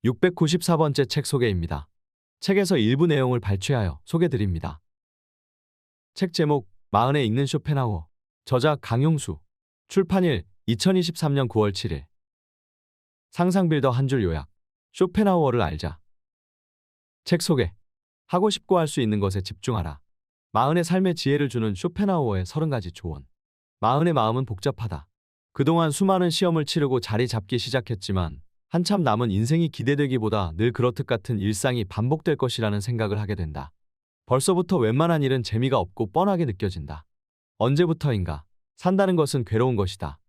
694번째 책 소개입니다. 책에서 일부 내용을 발췌하여 소개드립니다. 책 제목, 마흔에 읽는 쇼펜하우어. 저자 강용수. 출판일 2023년 9월 7일. 상상빌더 한 줄 요약. 쇼펜하우어를 알자. 책 소개. 하고 싶고 할 수 있는 것에 집중하라. 마흔의 삶의 지혜를 주는 쇼펜하우어의 30가지 조언. 마흔의 마음은 복잡하다. 그동안 수많은 시험을 치르고 자리 잡기 시작했지만 한참 남은 인생이 기대되기보다 늘 그렇듯 같은 일상이 반복될 것이라는 생각을 하게 된다. 벌써부터 웬만한 일은 재미가 없고 뻔하게 느껴진다. 언제부터인가 산다는 것은 괴로운 것이다.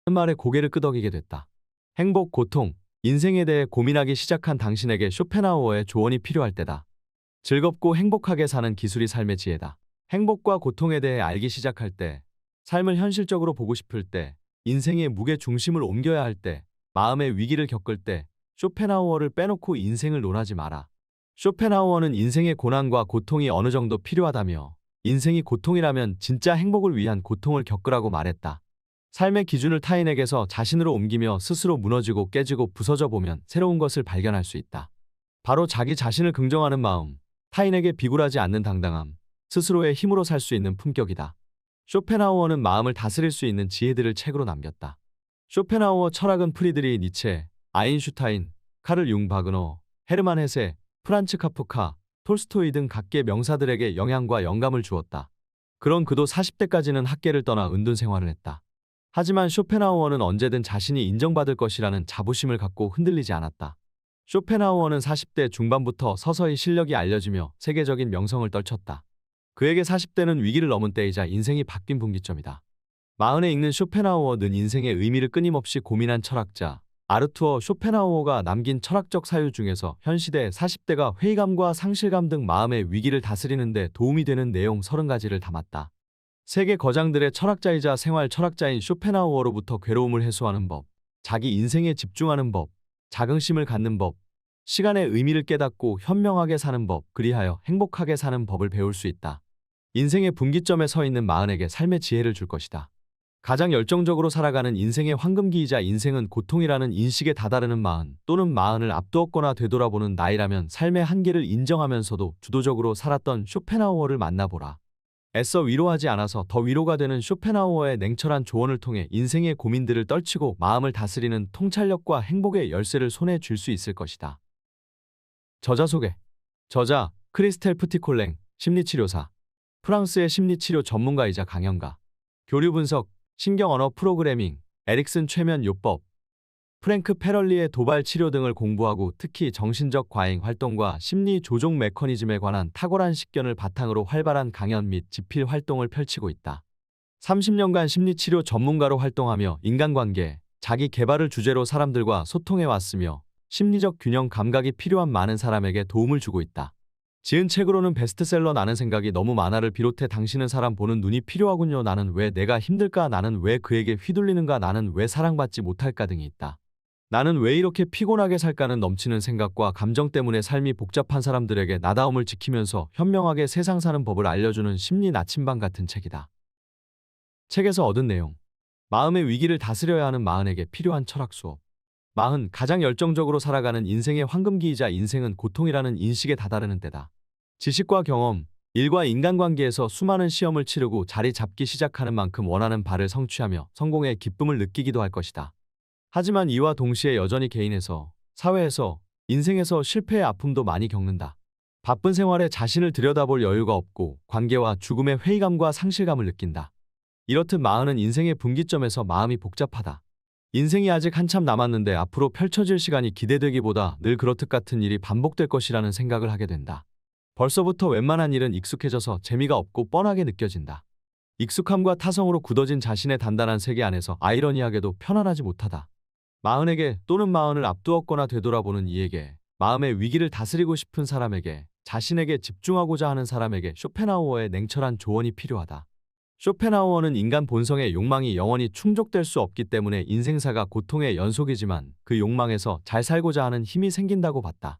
그 말에 고개를 끄덕이게 됐다. 행복, 고통, 인생에 대해 고민하기 시작한 당신에게 쇼펜하우어의 조언이 필요할 때다. 즐겁고 행복하게 사는 기술이 삶의 지혜다. 행복과 고통에 대해 알기 시작할 때, 삶을 현실적으로 보고 싶을 때, 인생의 무게 중심을 옮겨야 할 때, 마음의 위기를 겪을 때 쇼펜하우어를 빼놓고 인생을 논하지 마라. 쇼펜하우어는 인생의 고난과 고통이 어느 정도 필요하다며 인생이 고통이라면 진짜 행복을 위한 고통을 겪으라고 말했다. 삶의 기준을 타인에게서 자신으로 옮기며 스스로 무너지고 깨지고 부서져 보면 새로운 것을 발견할 수 있다. 바로 자기 자신을 긍정하는 마음, 타인에게 비굴하지 않는 당당함, 스스로의 힘으로 살 수 있는 품격이다. 쇼펜하우어는 마음을 다스릴 수 있는 지혜들을 책으로 남겼다. 쇼펜하우어 철학은 프리드리히 니체, 아인슈타인, 카를 융 바그너, 헤르만 헤세, 프란츠 카프카, 톨스토이 등 각계 명사들에게 영향과 영감을 주었다. 그런 그도 40대까지는 학계를 떠나 은둔 생활을 했다. 하지만 쇼펜하우어는 언제든 자신이 인정받을 것이라는 자부심을 갖고 흔들리지 않았다. 쇼펜하우어는 40대 중반부터 서서히 실력이 알려지며 세계적인 명성을 떨쳤다. 그에게 40대는 위기를 넘은 때이자 인생이 바뀐 분기점이다. 마흔에 읽는 쇼펜하우어는 인생의 의미를 끊임없이 고민한 철학자 아르투어 쇼펜하우어가 남긴 철학적 사유 중에서 현 시대 40대가 회의감과 상실감 등 마음의 위기를 다스리는 데 도움이 되는 내용 30가지를 담았다. 세계 거장들의 철학자이자 생활 철학자인 쇼펜하우어로부터 괴로움을 해소하는 법, 자기 인생에 집중하는 법, 자긍심을 갖는 법, 시간의 의미를 깨닫고 현명하게 사는 법, 그리하여 행복하게 사는 법을 배울 수 있다. 인생의 분기점에 서 있는 마흔에게 삶의 지혜를 줄 것이다. 가장 열정적으로 살아가는 인생의 황금기이자 인생은 고통이라는 인식에 다다르는 마흔 또는 마흔을 앞두었거나 되돌아보는 나이라면 삶의 한계를 인정하면서도 주도적으로 살았던 쇼펜하우어를 만나보라. 애써 위로하지 않아서 더 위로가 되는 쇼펜하우어의 냉철한 조언을 통해 인생의 고민들을 떨치고 마음을 다스리는 통찰력과 행복의 열쇠를 손에 쥘 수 있을 것이다. 저자 소개. 저자 크리스텔 프티콜랭, 심리치료사. 프랑스의 심리치료 전문가이자 강연가. 교류 분석, 신경언어 프로그래밍, 에릭슨 최면 요법, 프랭크 페럴리의 도발 치료 등을 공부하고 특히 정신적 과잉 활동과 심리 조종 메커니즘에 관한 탁월한 식견을 바탕으로 활발한 강연 및 집필 활동을 펼치고 있다. 30년간 심리치료 전문가로 활동하며 인간관계, 자기 개발을 주제로 사람들과 소통해 왔으며 심리적 균형 감각이 필요한 많은 사람에게 도움을 주고 있다. 지은 책으로는 베스트셀러 나는 생각이 너무 많아를 비롯해 당신은 사람 보는 눈이 필요하군요. 나는 왜 내가 힘들까? 나는 왜 그에게 휘둘리는가? 나는 왜 사랑받지 못할까? 등이 있다. 나는 왜 이렇게 피곤하게 살까는 넘치는 생각과 감정 때문에 삶이 복잡한 사람들에게 나다움을 지키면서 현명하게 세상 사는 법을 알려주는 심리 나침반 같은 책이다. 책에서 얻은 내용. 마음의 위기를 다스려야 하는 마흔에게 필요한 철학 수업. 마흔, 가장 열정적으로 살아가는 인생의 황금기이자 인생은 고통이라는 인식에 다다르는 때다. 지식과 경험, 일과 인간관계에서 수많은 시험을 치르고 자리 잡기 시작하는 만큼 원하는 바를 성취하며 성공의 기쁨을 느끼기도 할 것이다. 하지만 이와 동시에 여전히 개인에서, 사회에서, 인생에서 실패의 아픔도 많이 겪는다. 바쁜 생활에 자신을 들여다볼 여유가 없고 관계와 죽음의 회의감과 상실감을 느낀다. 이렇듯 마흔은 인생의 분기점에서 마음이 복잡하다. 인생이 아직 한참 남았는데 앞으로 펼쳐질 시간이 기대되기보다 늘 그렇듯 같은 일이 반복될 것이라는 생각을 하게 된다. 벌써부터 웬만한 일은 익숙해져서 재미가 없고 뻔하게 느껴진다. 익숙함과 타성으로 굳어진 자신의 단단한 세계 안에서 아이러니하게도 편안하지 못하다. 마흔에게 또는 마흔을 앞두었거나 되돌아보는 이에게, 마음의 위기를 다스리고 싶은 사람에게, 자신에게 집중하고자 하는 사람에게 쇼펜하우어의 냉철한 조언이 필요하다. 쇼펜하우어는 인간 본성의 욕망이 영원히 충족될 수 없기 때문에 인생사가 고통의 연속이지만 그 욕망에서 잘 살고자 하는 힘이 생긴다고 봤다.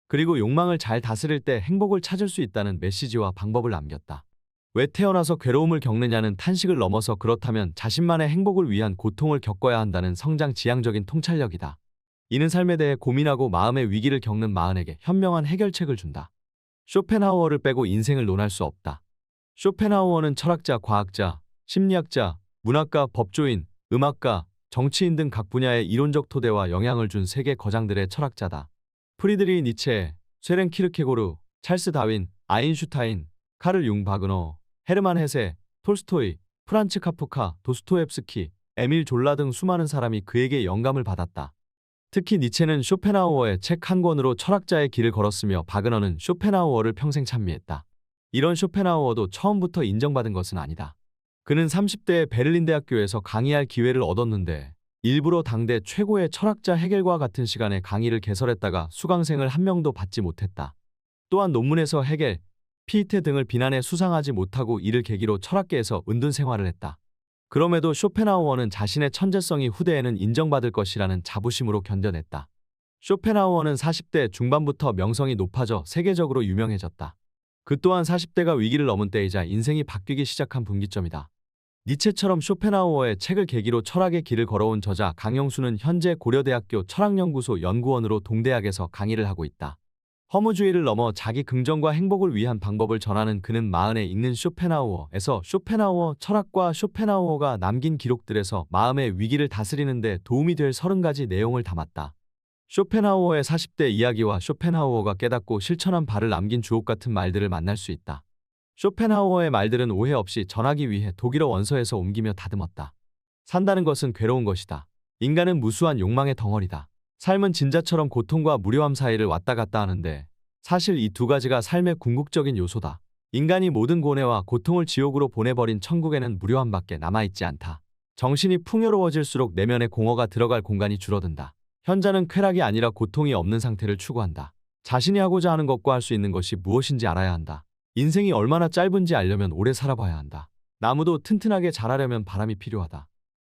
그리고 욕망을 잘 다스릴 때 행복을 찾을 수 있다는 메시지와 방법을 남겼다. 왜 태어나서 괴로움을 겪느냐는 탄식을 넘어서 그렇다면 자신만의 행복을 위한 고통을 겪어야 한다는 성장 지향적인 통찰력이다. 이는 삶에 대해 고민하고 마음의 위기를 겪는 마흔에게 현명한 해결책을 준다. 쇼펜하우어를 빼고 인생을 논할 수 없다. 쇼펜하우어는 철학자, 과학자, 심리학자, 문학가, 법조인, 음악가, 정치인 등 각 분야의 이론적 토대와 영향을 준 세계 거장들의 철학자다. 프리드리히 니체, 쇠렌 키르케고르, 찰스 다윈, 아인슈타인, 카를 융 바그너, 헤르만 헤세, 톨스토이, 프란츠 카프카, 도스토옙스키, 에밀 졸라 등 수많은 사람이 그에게 영감을 받았다. 특히 니체는 쇼펜하우어의 책 한 권으로 철학자의 길을 걸었으며 바그너는 쇼펜하우어를 평생 찬미했다. 이런 쇼펜하우어도 처음부터 인정받은 것은 아니다. 그는 30대에 베를린 대학교에서 강의할 기회를 얻었는데 일부러 당대 최고의 철학자 헤겔과 같은 시간에 강의를 개설했다가 수강생을 한 명도 받지 못했다. 또한 논문에서 헤겔, 피이테 등을 비난해 수상하지 못하고 이를 계기로 철학계에서 은둔 생활을 했다. 그럼에도 쇼펜하우어는 자신의 천재성이 후대에는 인정받을 것이라는 자부심으로 견뎌냈다. 쇼펜하우어는 40대 중반부터 명성이 높아져 세계적으로 유명해졌다. 그 또한 40대가 위기를 넘은 때이자 인생이 바뀌기 시작한 분기점이다. 니체처럼 쇼펜하우어의 책을 계기로 철학의 길을 걸어온 저자 강영수는 현재 고려대학교 철학연구소 연구원으로 동대학에서 강의를 하고 있다. 허무주의를 넘어 자기 긍정과 행복을 위한 방법을 전하는 그는 마흔에 읽는 쇼펜하우어에서 쇼펜하우어 철학과 쇼펜하우어가 남긴 기록들에서 마음의 위기를 다스리는 데 도움이 될 30가지 내용을 담았다. 쇼펜하우어의 40대 이야기와 쇼펜하우어가 깨닫고 실천한 바를 남긴 주옥 같은 말들을 만날 수 있다. 쇼펜하우어의 말들은 오해 없이 전하기 위해 독일어 원서에서 옮기며 다듬었다. 산다는 것은 괴로운 것이다. 인간은 무수한 욕망의 덩어리다. 삶은 진자처럼 고통과 무료함 사이를 왔다 갔다 하는데 사실 이 두 가지가 삶의 궁극적인 요소다. 인간이 모든 고뇌와 고통을 지옥으로 보내버린 천국에는 무료함밖에 남아있지 않다. 정신이 풍요로워질수록 내면의 공허가 들어갈 공간이 줄어든다. 현자는 쾌락이 아니라 고통이 없는 상태를 추구한다. 자신이 하고자 하는 것과 할 수 있는 것이 무엇인지 알아야 한다. 인생이 얼마나 짧은지 알려면 오래 살아봐야 한다. 나무도 튼튼하게 자라려면 바람이 필요하다.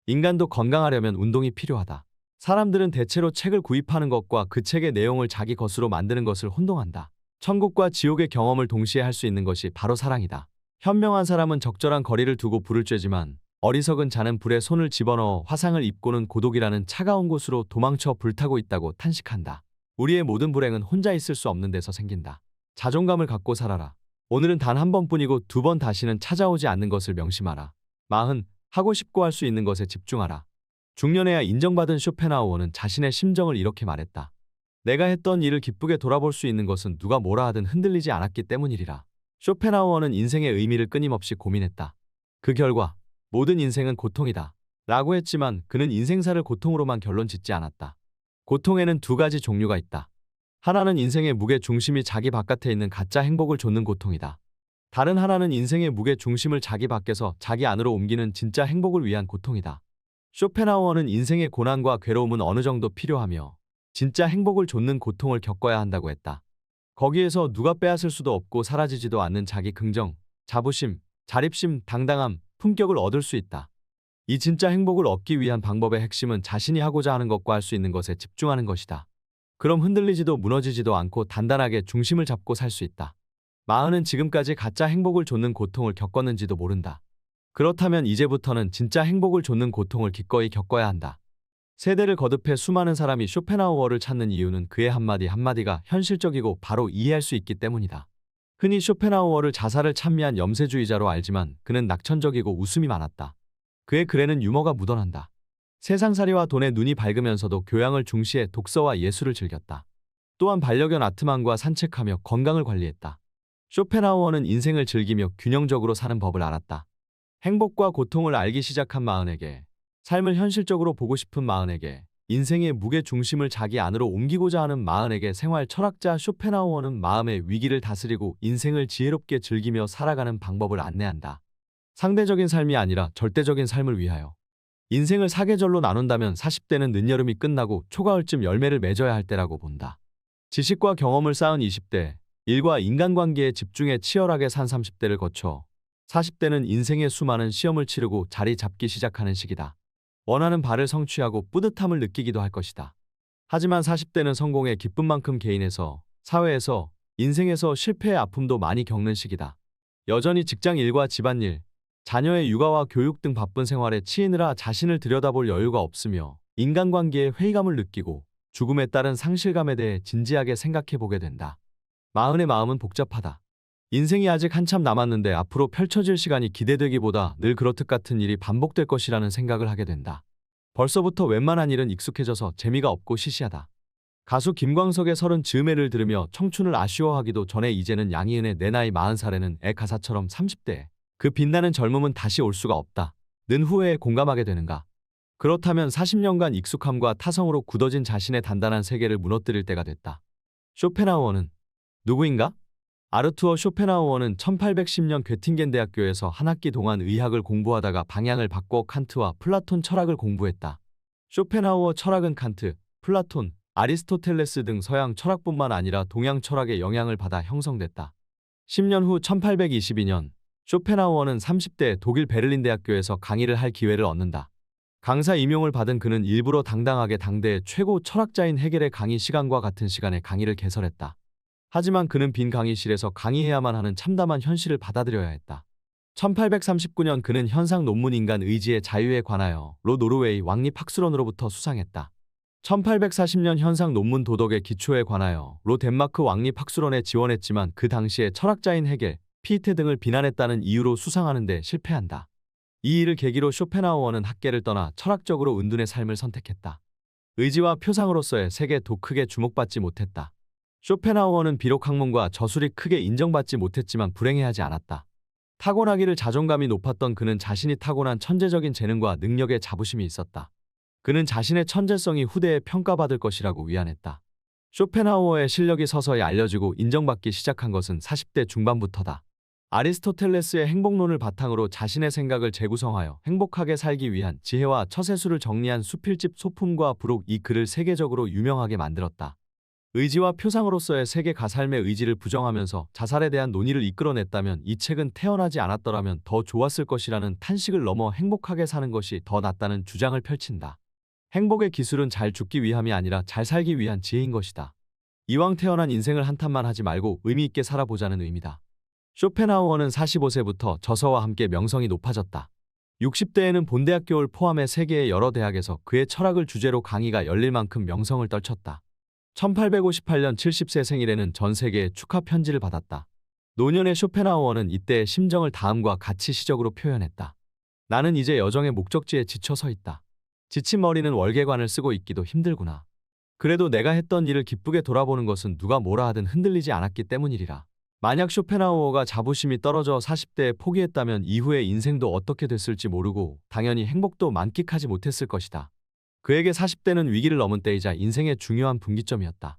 인간도 건강하려면 운동이 필요하다. 사람들은 대체로 책을 구입하는 것과 그 책의 내용을 자기 것으로 만드는 것을 혼동한다. 천국과 지옥의 경험을 동시에 할 수 있는 것이 바로 사랑이다. 현명한 사람은 적절한 거리를 두고 불을 쬐지만 어리석은 자는 불에 손을 집어넣어 화상을 입고는 고독이라는 차가운 곳으로 도망쳐 불타고 있다고 탄식한다. 우리의 모든 불행은 혼자 있을 수 없는 데서 생긴다. 자존감을 갖고 살아라. 오늘은 단 한 번뿐이고 두 번 다시는 찾아오지 않는 것을 명심하라. 하고 싶고 할 수 있는 것에 집중하라. 중년에야 인정받은 쇼펜하우어는 자신의 심정을 이렇게 말했다. 내가 했던 일을 기쁘게 돌아볼 수 있는 것은 누가 뭐라 하든 흔들리지 않았기 때문이리라. 쇼펜하우어는 인생의 의미를 끊임없이 고민했다. 그 결과 모든 인생은 고통이다 라고 했지만 그는 인생사를 고통으로만 결론 짓지 않았다. 고통에는 두 가지 종류가 있다. 하나는 인생의 무게 중심이 자기 바깥에 있는 가짜 행복을 좇는 고통이다. 다른 하나는 인생의 무게 중심을 자기 밖에서 자기 안으로 옮기는 진짜 행복을 위한 고통이다. 쇼펜하우어는 인생의 고난과 괴로움은 어느 정도 필요하며 진짜 행복을 좇는 고통을 겪어야 한다고 했다. 거기에서 누가 빼앗을 수도 없고 사라지지도 않는 자기 긍정, 자부심, 자립심, 당당함, 품격을 얻을 수 있다. 이 진짜 행복을 얻기 위한 방법의 핵심은 자신이 하고자 하는 것과 할 수 있는 것에 집중하는 것이다. 그럼 흔들리지도 무너지지도 않고 단단하게 중심을 잡고 살 수 있다. 마흔은 지금까지 가짜 행복을 좇는 고통을 겪었는지도 모른다. 그렇다면 이제부터는 진짜 행복을 좇는 고통을 기꺼이 겪어야 한다. 세대를 거듭해 수많은 사람이 쇼펜하우어를 찾는 이유는 그의 한마디 한마디가 현실적이고 바로 이해할 수 있기 때문이다. 흔히 쇼펜하우어를 자살을 찬미한 염세주의자로 알지만 그는 낙천적이고 웃음이 많았다. 그의 글에는 유머가 묻어난다. 세상살이와 돈에 눈이 밝으면서도 교양을 중시해 독서와 예술을 즐겼다. 또한 반려견 아트만과 산책하며 건강을 관리했다. 쇼펜하우어는 인생을 즐기며 균형적으로 사는 법을 알았다. 행복과 고통을 알기 시작한 마흔에게, 삶을 현실적으로 보고 싶은 마흔에게, 인생의 무게 중심을 자기 안으로 옮기고자 하는 마흔에게 생활 철학자 쇼펜하우어는 마음의 위기를 다스리고 인생을 지혜롭게 즐기며 살아가는 방법을 안내한다. 상대적인 삶이 아니라 절대적인 삶을 위하여. 인생을 사계절로 나눈다면 40대는 늦여름이 끝나고 초가을쯤 열매를 맺어야 할 때라고 본다. 지식과 경험을 쌓은 20대, 일과 인간관계에 집중해 치열하게 산 30대를 거쳐 40대는 인생의 수많은 시험을 치르고 자리 잡기 시작하는 시기다. 원하는 바를 성취하고 뿌듯함을 느끼기도 할 것이다. 하지만 40대는 성공의 기쁨만큼 개인에서, 사회에서, 인생에서 실패의 아픔도 많이 겪는 시기다. 여전히 직장 일과 집안일, 자녀의 육아와 교육 등 바쁜 생활에 치이느라 자신을 들여다볼 여유가 없으며 인간관계에 회의감을 느끼고 죽음에 따른 상실감에 대해 진지하게 생각해 보게 된다. 마흔의 마음은 복잡하다. 인생이 아직 한참 남았는데 앞으로 펼쳐질 시간이 기대되기보다 늘 그렇듯 같은 일이 반복될 것이라는 생각을 하게 된다. 벌써부터 웬만한 일은 익숙해져서 재미가 없고 시시하다. 가수 김광석의 30 즈음에를 들으며 청춘을 아쉬워하기도 전에 이제는 양희은의 내 나이 40살에는 애 가사처럼 30대에 그 빛나는 젊음은 다시 올 수가 없다. 는 후회에 공감하게 되는가? 그렇다면 40년간 익숙함과 타성으로 굳어진 자신의 단단한 세계를 무너뜨릴 때가 됐다. 쇼펜하우어는 누구인가? 아르투어 쇼펜하우어는 1810년 괴팅겐 대학교에서 한 학기 동안 의학을 공부하다가 방향을 바꿔 칸트와 플라톤 철학을 공부했다. 쇼펜하우어 철학은 칸트, 플라톤, 아리스토텔레스 등 서양 철학뿐만 아니라 동양 철학의 영향을 받아 형성됐다. 10년 후 1822년 쇼펜하우어는 30대 독일 베를린 대학교에서 강의를 할 기회를 얻는다. 강사 임용을 받은 그는 일부러 당당하게 당대의 최고 철학자인 헤겔의 강의 시간과 같은 시간에 강의를 개설했다. 하지만 그는 빈 강의실에서 강의해야만 하는 참담한 현실을 받아들여야 했다. 1839년 그는 현상 논문 인간 의지의 자유에 관하여 로 노르웨이 왕립 학술원으로부터 수상했다. 1840년 현상 논문 도덕의 기초에 관하여 로 덴마크 왕립 학술원에 지원했지만 그 당시에 철학자인 헤겔, 피테 등을 비난했다는 이유로 수상하는 데 실패한다. 이 일을 계기로 쇼펜하우어는 학계를 떠나 철학적으로 은둔의 삶을 선택했다. 의지와 표상으로서의 세계도 크게 주목받지 못했다. 쇼펜하우어는 비록 학문과 저술이 크게 인정받지 못했지만 불행해하지 않았다. 타고나기를 자존감이 높았던 그는 자신이 타고난 천재적인 재능과 능력에 자부심이 있었다. 그는 자신의 천재성이 후대에 평가받을 것이라고 위안했다. 쇼펜하우어의 실력이 서서히 알려지고 인정받기 시작한 것은 40대 중반부터다. 아리스토텔레스의 행복론을 바탕으로 자신의 생각을 재구성하여 행복하게 살기 위한 지혜와 처세술을 정리한 수필집 소품과 부록 이 글을 세계적으로 유명하게 만들었다. 의지와 표상으로서의 세계가 삶의 의지를 부정하면서 자살에 대한 논의를 이끌어냈다면 이 책은 태어나지 않았더라면 더 좋았을 것이라는 탄식을 넘어 행복하게 사는 것이 더 낫다는 주장을 펼친다. 행복의 기술은 잘 죽기 위함이 아니라 잘 살기 위한 지혜인 것이다. 이왕 태어난 인생을 한탄만 하지 말고 의미 있게 살아보자는 의미다. 쇼펜하우어는 45세부터 저서와 함께 명성이 높아졌다. 60대에는 본대학교를 포함해 세계의 여러 대학에서 그의 철학을 주제로 강의가 열릴 만큼 명성을 떨쳤다. 1858년 70세 생일에는 전 세계에 축하 편지를 받았다. 노년의 쇼펜하우어는 이때의 심정을 다음과 같이 시적으로 표현했다. 나는 이제 여정의 목적지에 지쳐 서 있다. 지친 머리는 월계관을 쓰고 있기도 힘들구나. 그래도 내가 했던 일을 기쁘게 돌아보는 것은 누가 뭐라 하든 흔들리지 않았기 때문이리라. 만약 쇼펜하우어가 자부심이 떨어져 40대에 포기했다면 이후의 인생도 어떻게 됐을지 모르고 당연히 행복도 만끽하지 못했을 것이다. 그에게 40대는 위기를 넘은 때이자 인생의 중요한 분기점이었다.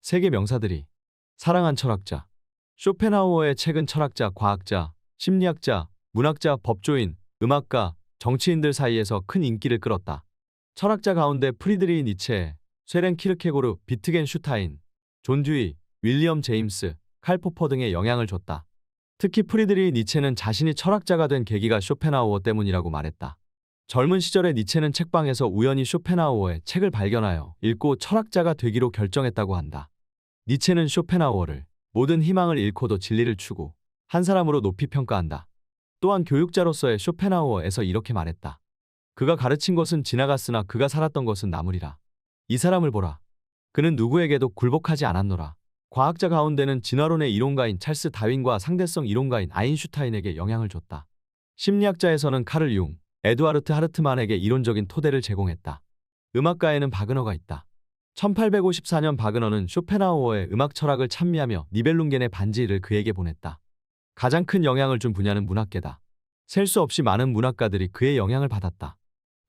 세계 명사들이 사랑한 철학자. 쇼펜하우어의 책은 철학자, 과학자, 심리학자, 문학자, 법조인, 음악가, 정치인들 사이에서 큰 인기를 끌었다. 철학자 가운데 프리드리히 니체, 쇠렌 키르케고르, 비트겐슈타인, 존 듀이, 윌리엄 제임스, 칼 포퍼 등의 영향을 줬다. 특히 프리드리히 니체는 자신이 철학자가 된 계기가 쇼펜하우어 때문이라고 말했다. 젊은 시절에 니체는 책방에서 우연히 쇼펜하우어의 책을 발견하여 읽고 철학자가 되기로 결정했다고 한다. 니체는 쇼펜하우어를 모든 희망을 잃고도 진리를 추구, 한 사람으로 높이 평가한다. 또한 교육자로서의 쇼펜하우어에서 이렇게 말했다. 그가 가르친 것은 지나갔으나 그가 살았던 것은 남으리라. 이 사람을 보라. 그는 누구에게도 굴복하지 않았노라. 과학자 가운데는 진화론의 이론가인 찰스 다윈과 상대성 이론가인 아인슈타인에게 영향을 줬다. 심리학자에서는 카를 융, 에두아르트 하르트만에게 이론적인 토대를 제공했다. 음악가에는 바그너가 있다. 1854년 바그너는 쇼펜하우어의 음악 철학을 찬미하며 니벨룽겐의 반지를 그에게 보냈다. 가장 큰 영향을 준 분야는 문학계다. 셀 수 없이 많은 문학가들이 그의 영향을 받았다.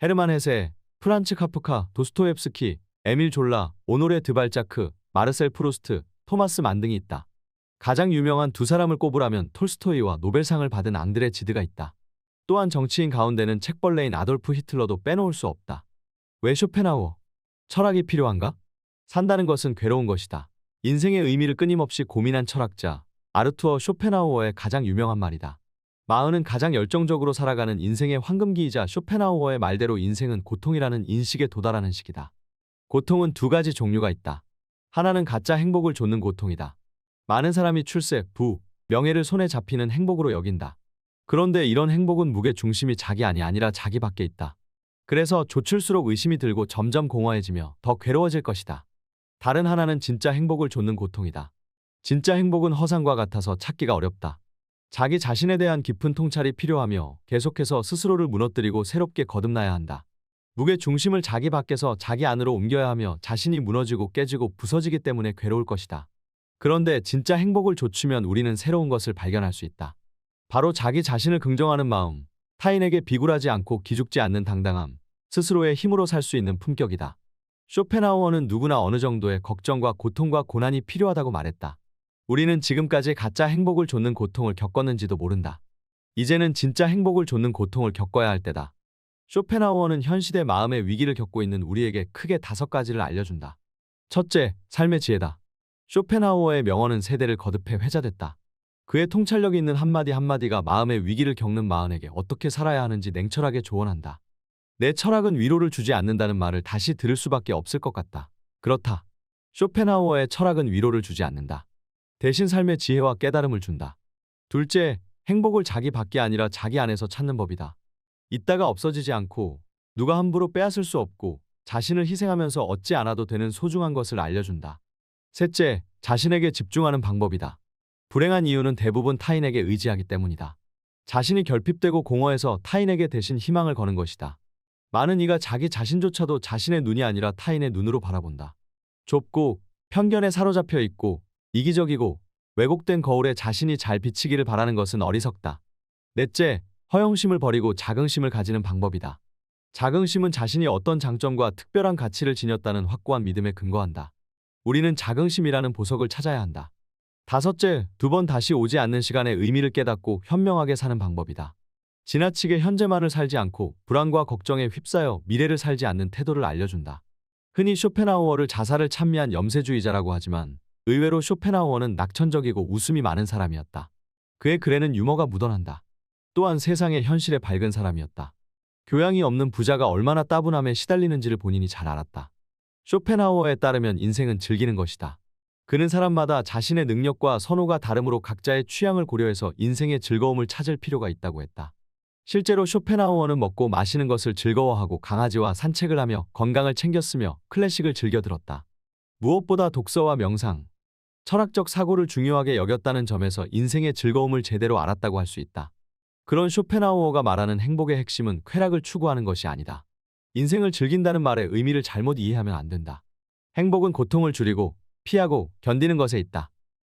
헤르만 헤세, 프란츠 카프카, 도스토옙스키, 에밀 졸라, 오노레 드발자크, 마르셀 프루스트, 토마스 만 등이 있다. 가장 유명한 두 사람을 꼽으라면 톨스토이와 노벨상을 받은 앙드레 지드가 있다. 또한 정치인 가운데는 책벌레인 아돌프 히틀러도 빼놓을 수 없다. 왜 쇼펜하우어? 철학이 필요한가? 산다는 것은 괴로운 것이다. 인생의 의미를 끊임없이 고민한 철학자 아르투어 쇼펜하우어의 가장 유명한 말이다. 마흔은 가장 열정적으로 살아가는 인생의 황금기이자 쇼펜하우어의 말대로 인생은 고통이라는 인식에 도달하는 시기다. 고통은 두 가지 종류가 있다. 하나는 가짜 행복을 줬는 고통이다. 많은 사람이 출세, 부, 명예를 손에 잡히는 행복으로 여긴다. 그런데 이런 행복은 무게 중심이 자기 안이 아니라 자기 밖에 있다. 그래서 조출수록 의심이 들고 점점 공허해지며 더 괴로워질 것이다. 다른 하나는 진짜 행복을 좇는 고통이다. 진짜 행복은 허상과 같아서 찾기가 어렵다. 자기 자신에 대한 깊은 통찰이 필요하며 계속해서 스스로를 무너뜨리고 새롭게 거듭나야 한다. 무게 중심을 자기 밖에서 자기 안으로 옮겨야 하며 자신이 무너지고 깨지고 부서지기 때문에 괴로울 것이다. 그런데 진짜 행복을 좇으면 우리는 새로운 것을 발견할 수 있다. 바로 자기 자신을 긍정하는 마음, 타인에게 비굴하지 않고 기죽지 않는 당당함, 스스로의 힘으로 살 수 있는 품격이다. 쇼펜하우어는 누구나 어느 정도의 걱정과 고통과 고난이 필요하다고 말했다. 우리는 지금까지 가짜 행복을 좇는 고통을 겪었는지도 모른다. 이제는 진짜 행복을 좇는 고통을 겪어야 할 때다. 쇼펜하우어는 현 시대 마음의 위기를 겪고 있는 우리에게 크게 5가지를 알려준다. 첫째, 삶의 지혜다. 쇼펜하우어의 명언은 세대를 거듭해 회자됐다. 그의 통찰력이 있는 한마디 한마디가 마음의 위기를 겪는 마흔에게 어떻게 살아야 하는지 냉철하게 조언한다. 내 철학은 위로를 주지 않는다는 말을 다시 들을 수밖에 없을 것 같다. 그렇다. 쇼펜하우어의 철학은 위로를 주지 않는다. 대신 삶의 지혜와 깨달음을 준다. 둘째, 행복을 자기 밖이 아니라 자기 안에서 찾는 법이다. 있다가 없어지지 않고 누가 함부로 빼앗을 수 없고 자신을 희생하면서 얻지 않아도 되는 소중한 것을 알려준다. 셋째, 자신에게 집중하는 방법이다. 불행한 이유는 대부분 타인에게 의지하기 때문이다. 자신이 결핍되고 공허해서 타인에게 대신 희망을 거는 것이다. 많은 이가 자기 자신조차도 자신의 눈이 아니라 타인의 눈으로 바라본다. 좁고 편견에 사로잡혀 있고 이기적이고 왜곡된 거울에 자신이 잘 비치기를 바라는 것은 어리석다. 넷째, 허영심을 버리고 자긍심을 가지는 방법이다. 자긍심은 자신이 어떤 장점과 특별한 가치를 지녔다는 확고한 믿음에 근거한다. 우리는 자긍심이라는 보석을 찾아야 한다. 다섯째, 2번 다시 오지 않는 시간의 의미를 깨닫고 현명하게 사는 방법이다. 지나치게 현재만을 살지 않고 불안과 걱정에 휩싸여 미래를 살지 않는 태도를 알려준다. 흔히 쇼펜하우어를 자살을 찬미한 염세주의자라고 하지만 의외로 쇼펜하우어는 낙천적이고 웃음이 많은 사람이었다. 그의 글에는 유머가 묻어난다. 또한 세상의 현실에 밝은 사람이었다. 교양이 없는 부자가 얼마나 따분함에 시달리는지를 본인이 잘 알았다. 쇼펜하우어에 따르면 인생은 즐기는 것이다. 그는 사람마다 자신의 능력과 선호가 다르므로 각자의 취향을 고려해서 인생의 즐거움을 찾을 필요가 있다고 했다. 실제로 쇼펜하우어는 먹고 마시는 것을 즐거워하고 강아지와 산책을 하며 건강을 챙겼으며 클래식을 즐겨 들었다. 무엇보다 독서와 명상, 철학적 사고를 중요하게 여겼다는 점에서 인생의 즐거움을 제대로 알았다고 할 수 있다. 그런 쇼펜하우어가 말하는 행복의 핵심은 쾌락을 추구하는 것이 아니다. 인생을 즐긴다는 말의 의미를 잘못 이해하면 안 된다. 행복은 고통을 줄이고 피하고 견디는 것에 있다.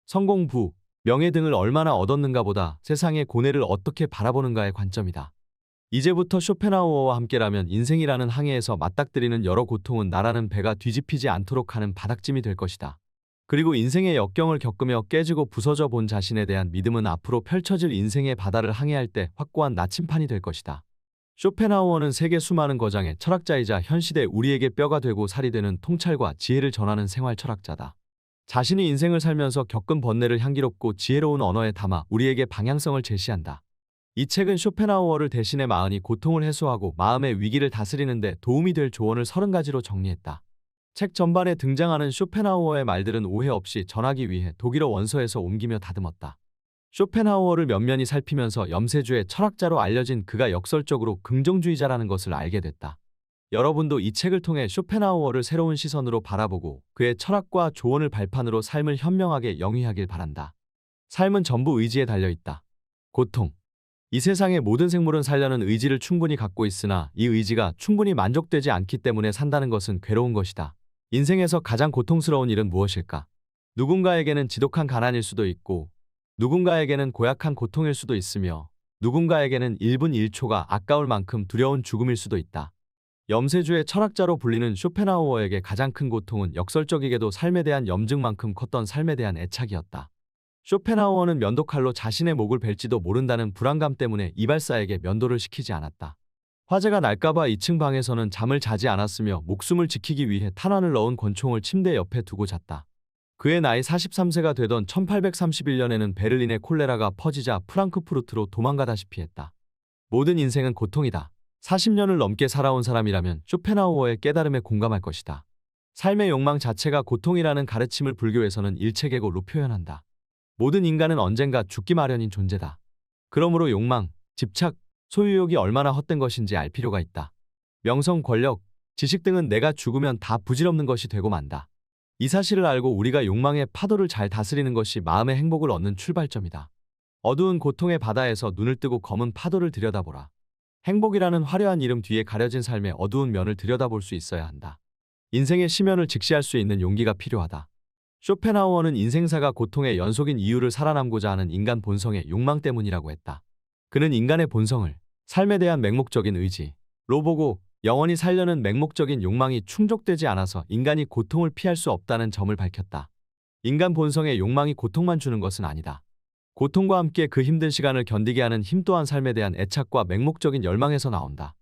성공, 부, 명예 등을 얼마나 얻었는가 보다 세상의 고뇌를 어떻게 바라보는가의 관점이다. 이제부터 쇼펜하우어와 함께라면 인생이라는 항해에서 맞닥뜨리는 여러 고통은 나라는 배가 뒤집히지 않도록 하는 바닥짐이 될 것이다. 그리고 인생의 역경을 겪으며 깨지고 부서져 본 자신에 대한 믿음은 앞으로 펼쳐질 인생의 바다를 항해할 때 확고한 나침판이 될 것이다. 쇼펜하우어는 세계 수많은 거장의 철학자이자 현 시대 우리에게 뼈가 되고 살이 되는 통찰과 지혜를 전하는 생활 철학자다. 자신이 인생을 살면서 겪은 번뇌를 향기롭고 지혜로운 언어에 담아 우리에게 방향성을 제시한다. 이 책은 쇼펜하우어를 대신해 마흔이 고통을 해소하고 마음의 위기를 다스리는 데 도움이 될 조언을 30가지로 정리했다. 책 전반에 등장하는 쇼펜하우어의 말들은 오해 없이 전하기 위해 독일어 원서에서 옮기며 다듬었다. 쇼펜하우어를 면면히 살피면서 염세주의 철학자로 알려진 그가 역설적으로 긍정주의자라는 것을 알게 됐다. 여러분도 이 책을 통해 쇼펜하우어를 새로운 시선으로 바라보고 그의 철학과 조언을 발판으로 삶을 현명하게 영위하길 바란다. 삶은 전부 의지에 달려있다. 고통. 이 세상의 모든 생물은 살려는 의지를 충분히 갖고 있으나 이 의지가 충분히 만족되지 않기 때문에 산다는 것은 괴로운 것이다. 인생에서 가장 고통스러운 일은 무엇일까? 누군가에게는 지독한 가난일 수도 있고 누군가에게는 고약한 고통일 수도 있으며 누군가에게는 1분 1초가 아까울 만큼 두려운 죽음일 수도 있다. 염세주의 철학자로 불리는 쇼펜하우어에게 가장 큰 고통은 역설적이게도 삶에 대한 염증만큼 컸던 삶에 대한 애착이었다. 쇼펜하우어는 면도칼로 자신의 목을 벨지도 모른다는 불안감 때문에 이발사에게 면도를 시키지 않았다. 화재가 날까봐 2층 방에서는 잠을 자지 않았으며 목숨을 지키기 위해 탄환을 넣은 권총을 침대 옆에 두고 잤다. 그의 나이 43세가 되던 1831년에는 베를린의 콜레라가 퍼지자 프랑크푸르트로 도망가다시피 했다. 모든 인생은 고통이다. 40년을 넘게 살아온 사람이라면 쇼펜하우어의 깨달음에 공감할 것이다. 삶의 욕망 자체가 고통이라는 가르침을 불교에서는 일체계고로 표현한다. 모든 인간은 언젠가 죽기 마련인 존재다. 그러므로 욕망, 집착, 소유욕이 얼마나 헛된 것인지 알 필요가 있다. 명성, 권력, 지식 등은 내가 죽으면 다 부질없는 것이 되고 만다. 이 사실을 알고 우리가 욕망의 파도를 잘 다스리는 것이 마음의 행복을 얻는 출발점이다. 어두운 고통의 바다에서 눈을 뜨고 검은 파도를 들여다보라. 행복이라는 화려한 이름 뒤에 가려진 삶의 어두운 면을 들여다볼 수 있어야 한다. 인생의 심연을 직시할 수 있는 용기가 필요하다. 쇼펜하우어는 인생사가 고통의 연속인 이유를 살아남고자 하는 인간 본성의 욕망 때문이라고 했다. 그는 인간의 본성을 삶에 대한 맹목적인 의지로 보고 영원히 살려는 맹목적인 욕망이 충족되지 않아서 인간이 고통을 피할 수 없다는 점을 밝혔다. 인간 본성의 욕망이 고통만 주는 것은 아니다. 고통과 함께 그 힘든 시간을 견디게 하는 힘 또한 삶에 대한 애착과 맹목적인 열망에서 나온다.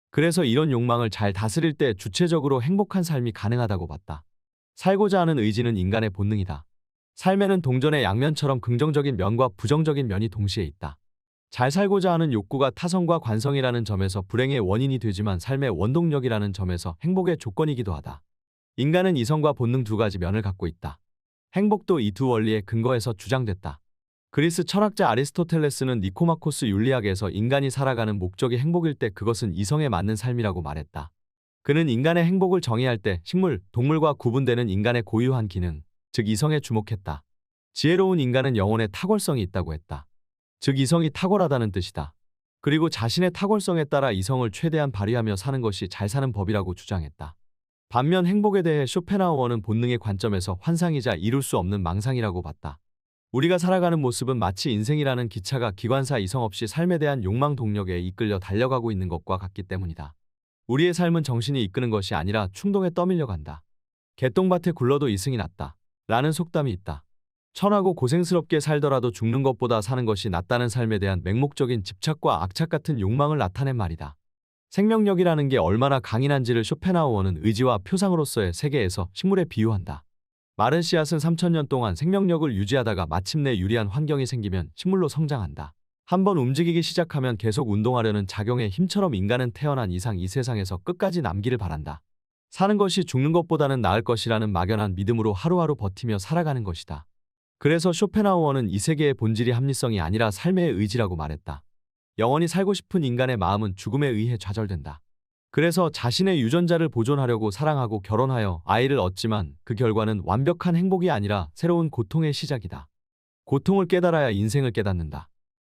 그래서 이런 욕망을 잘 다스릴 때 주체적으로 행복한 삶이 가능하다고 봤다. 살고자 하는 의지는 인간의 본능이다. 삶에는 동전의 양면처럼 긍정적인 면과 부정적인 면이 동시에 있다. 잘 살고자 하는 욕구가 타성과 관성이라는 점에서 불행의 원인이 되지만 삶의 원동력이라는 점에서 행복의 조건이기도 하다. 인간은 이성과 본능 두 가지 면을 갖고 있다. 행복도 이 두 원리에 근거해서 주장됐다. 그리스 철학자 아리스토텔레스는 니코마코스 윤리학에서 인간이 살아가는 목적이 행복일 때 그것은 이성에 맞는 삶이라고 말했다. 그는 인간의 행복을 정의할 때 식물, 동물과 구분되는 인간의 고유한 기능, 즉 이성에 주목했다. 지혜로운 인간은 영혼에 탁월성이 있다고 했다. 즉 이성이 탁월하다는 뜻이다. 그리고 자신의 탁월성에 따라 이성을 최대한 발휘하며 사는 것이 잘 사는 법이라고 주장했다. 반면 행복에 대해 쇼펜하우어는 본능의 관점에서 환상이자 이룰 수 없는 망상이라고 봤다. 우리가 살아가는 모습은 마치 인생이라는 기차가 기관사 이성 없이 삶에 대한 욕망 동력에 이끌려 달려가고 있는 것과 같기 때문이다. 우리의 삶은 정신이 이끄는 것이 아니라 충동에 떠밀려 간다. 개똥밭에 굴러도 이승이 낫다. 라는 속담이 있다. 천하고 고생스럽게 살더라도 죽는 것보다 사는 것이 낫다는 삶에 대한 맹목적인 집착과 악착 같은 욕망을 나타낸 말이다. 생명력이라는 게 얼마나 강인한지를 쇼펜하우어는 의지와 표상으로서의 세계에서 식물에 비유한다. 마른 씨앗은 3000년 동안 생명력을 유지하다가 마침내 유리한 환경이 생기면 식물로 성장한다. 한번 움직이기 시작하면 계속 운동하려는 작용의 힘처럼 인간은 태어난 이상 이 세상에서 끝까지 남기를 바란다. 사는 것이 죽는 것보다는 나을 것이라는 막연한 믿음으로 하루하루 버티며 살아가는 것이다. 그래서 쇼펜하우어는 이 세계의 본질이 합리성이 아니라 삶의 의지라고 말했다. 영원히 살고 싶은 인간의 마음은 죽음에 의해 좌절된다. 그래서 자신의 유전자를 보존하려고 사랑하고 결혼하여 아이를 얻지만 그 결과는 완벽한 행복이 아니라 새로운 고통의 시작이다. 고통을 깨달아야 인생을 깨닫는다.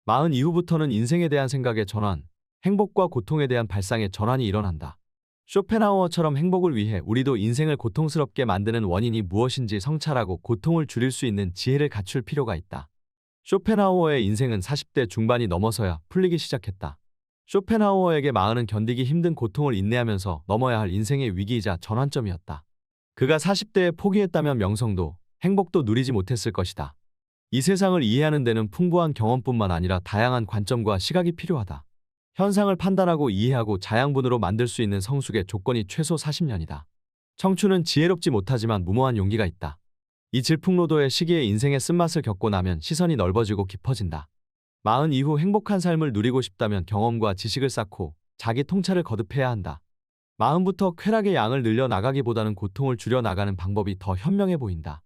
마흔 이후부터는 인생에 대한 생각의 전환, 행복과 고통에 대한 발상의 전환이 일어난다. 쇼펜하우어처럼 행복을 위해 우리도 인생을 고통스럽게 만드는 원인이 무엇인지 성찰하고 고통을 줄일 수 있는 지혜를 갖출 필요가 있다. 쇼펜하우어의 인생은 40대 중반이 넘어서야 풀리기 시작했다. 쇼펜하우어에게 마흔은 견디기 힘든 고통을 인내하면서 넘어야 할 인생의 위기이자 전환점이었다. 그가 40대에 포기했다면 명성도 행복도 누리지 못했을 것이다. 이 세상을 이해하는 데는 풍부한 경험뿐만 아니라 다양한 관점과 시각이 필요하다. 현상을 판단하고 이해하고 자양분으로 만들 수 있는 성숙의 조건이 최소 40년이다. 청춘은 지혜롭지 못하지만 무모한 용기가 있다. 이 질풍노도의 시기에 인생의 쓴맛을 겪고 나면 시선이 넓어지고 깊어진다. 마흔 이후 행복한 삶을 누리고 싶다면 경험과 지식을 쌓고 자기 통찰을 거듭해야 한다. 마흔부터 쾌락의 양을 늘려 나가기보다는 고통을 줄여 나가는 방법이 더 현명해 보인다.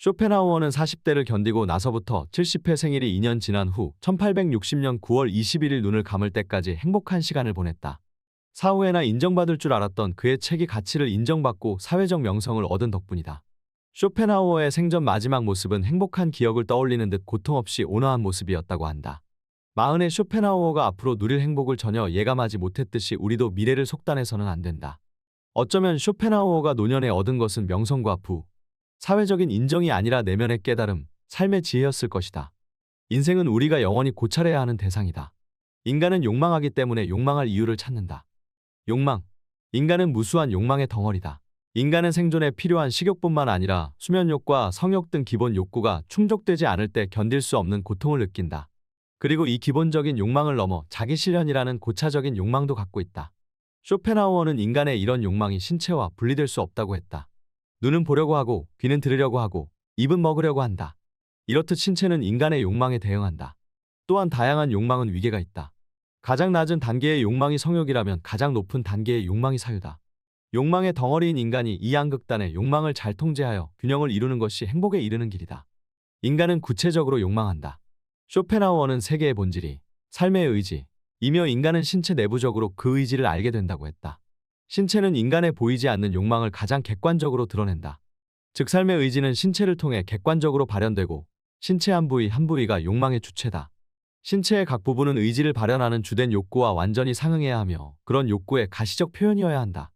쇼펜하우어는 40대를 견디고 나서부터 70회 생일이 2년 지난 후 1860년 9월 21일 눈을 감을 때까지 행복한 시간을 보냈다. 사후에나 인정받을 줄 알았던 그의 책이 가치를 인정받고 사회적 명성을 얻은 덕분이다. 쇼펜하우어의 생전 마지막 모습은 행복한 기억을 떠올리는 듯 고통 없이 온화한 모습이었다고 한다. 마흔의 쇼펜하우어가 앞으로 누릴 행복을 전혀 예감하지 못했듯이 우리도 미래를 속단해서는 안 된다. 어쩌면 쇼펜하우어가 노년에 얻은 것은 명성과 부, 사회적인 인정이 아니라 내면의 깨달음, 삶의 지혜였을 것이다. 인생은 우리가 영원히 고찰해야 하는 대상이다. 인간은 욕망하기 때문에 욕망할 이유를 찾는다. 욕망. 인간은 무수한 욕망의 덩어리다. 인간은 생존에 필요한 식욕뿐만 아니라 수면욕과 성욕 등 기본 욕구가 충족되지 않을 때 견딜 수 없는 고통을 느낀다. 그리고 이 기본적인 욕망을 넘어 자기 실현이라는 고차적인 욕망도 갖고 있다. 쇼펜하우어는 인간의 이런 욕망이 신체와 분리될 수 없다고 했다. 눈은 보려고 하고 귀는 들으려고 하고 입은 먹으려고 한다. 이렇듯 신체는 인간의 욕망에 대응한다. 또한 다양한 욕망은 위계가 있다. 가장 낮은 단계의 욕망이 성욕이라면 가장 높은 단계의 욕망이 사유다. 욕망의 덩어리인 인간이 이 양극단의 욕망을 잘 통제하여 균형을 이루는 것이 행복에 이르는 길이다. 인간은 구체적으로 욕망한다. 쇼펜하우어는 세계의 본질이 삶의 의지이며 인간은 신체 내부적으로 그 의지를 알게 된다고 했다. 신체는 인간의 보이지 않는 욕망을 가장 객관적으로 드러낸다. 즉 삶의 의지는 신체를 통해 객관적으로 발현되고 신체 한 부위 한 부위가 욕망의 주체다. 신체의 각 부분은 의지를 발현하는 주된 욕구와 완전히 상응해야 하며 그런 욕구의 가시적 표현이어야 한다.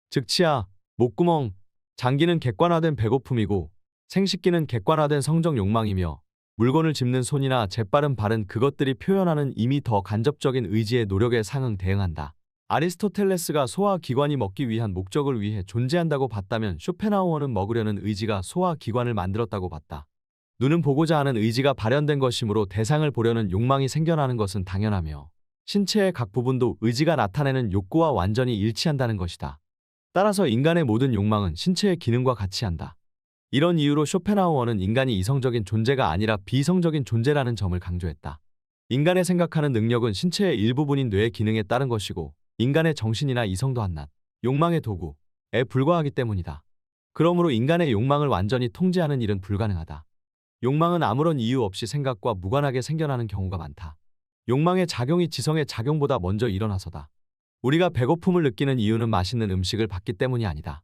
즉 치아, 목구멍, 장기는 객관화된 배고픔이고 생식기는 객관화된 성적 욕망이며 물건을 짚는 손이나 재빠른 발은 그것들이 표현하는 이미 더 간접적인 의지의 노력에 상응 대응한다. 아리스토텔레스가 소화기관이 먹기 위한 목적을 위해 존재한다고 봤다면 쇼펜하우어는 먹으려는 의지가 소화기관을 만들었다고 봤다. 눈은 보고자 하는 의지가 발현된 것이므로 대상을 보려는 욕망이 생겨나는 것은 당연하며 신체의 각 부분도 의지가 나타내는 욕구와 완전히 일치한다는 것이다. 따라서 인간의 모든 욕망은 신체의 기능과 같이 한다. 이런 이유로 쇼펜하우어는 인간이 이성적인 존재가 아니라 비이성적인 존재라는 점을 강조했다. 인간의 생각하는 능력은 신체의 일부분인 뇌의 기능에 따른 것이고 인간의 정신이나 이성도 한낱 욕망의 도구에 불과하기 때문이다. 그러므로 인간의 욕망을 완전히 통제하는 일은 불가능하다. 욕망은 아무런 이유 없이 생각과 무관하게 생겨나는 경우가 많다. 욕망의 작용이 지성의 작용보다 먼저 일어나서다. 우리가 배고픔을 느끼는 이유는 맛있는 음식을 받기 때문이 아니다.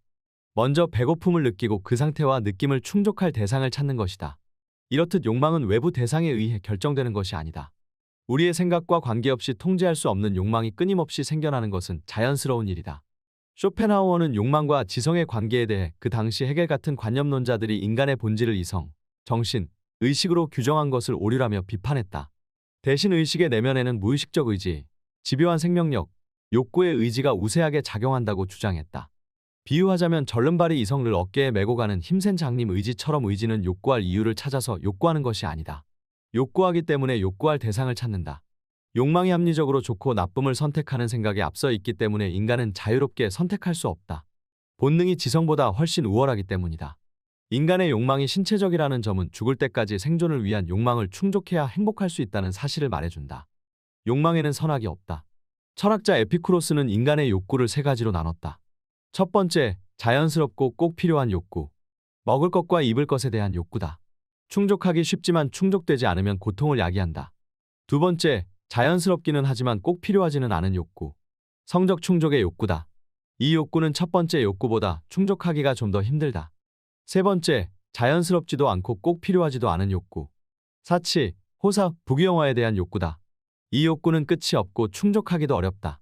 먼저 배고픔을 느끼고 그 상태와 느낌을 충족할 대상을 찾는 것이다. 이렇듯 욕망은 외부 대상에 의해 결정되는 것이 아니다. 우리의 생각과 관계없이 통제할 수 없는 욕망이 끊임없이 생겨나는 것은 자연스러운 일이다. 쇼펜하우어는 욕망과 지성의 관계에 대해 그 당시 헤겔 같은 관념론자들이 인간의 본질을 이성, 정신, 의식으로 규정한 것을 오류라며 비판했다. 대신 의식의 내면에는 무의식적 의지, 집요한 생명력, 욕구의 의지가 우세하게 작용한다고 주장했다. 비유하자면 절름발이 이성을 어깨에 메고 가는 힘센 장님 의지처럼 의지는 욕구할 이유를 찾아서 욕구하는 것이 아니다. 욕구하기 때문에 욕구할 대상을 찾는다. 욕망이 합리적으로 좋고 나쁨을 선택하는 생각에 앞서 있기 때문에 인간은 자유롭게 선택할 수 없다. 본능이 지성보다 훨씬 우월하기 때문이다. 인간의 욕망이 신체적이라는 점은 죽을 때까지 생존을 위한 욕망을 충족해야 행복할 수 있다는 사실을 말해준다. 욕망에는 선악이 없다. 철학자 에피쿠로스는 인간의 욕구를 세 가지로 나눴다. 첫 번째, 자연스럽고 꼭 필요한 욕구. 먹을 것과 입을 것에 대한 욕구다. 충족하기 쉽지만 충족되지 않으면 고통을 야기한다. 두 번째, 자연스럽기는 하지만 꼭 필요하지는 않은 욕구. 성적 충족의 욕구다. 이 욕구는 첫 번째 욕구보다 충족하기가 좀 더 힘들다. 세 번째, 자연스럽지도 않고 꼭 필요하지도 않은 욕구. 사치, 호사, 부귀영화에 대한 욕구다. 이 욕구는 끝이 없고 충족하기도 어렵다.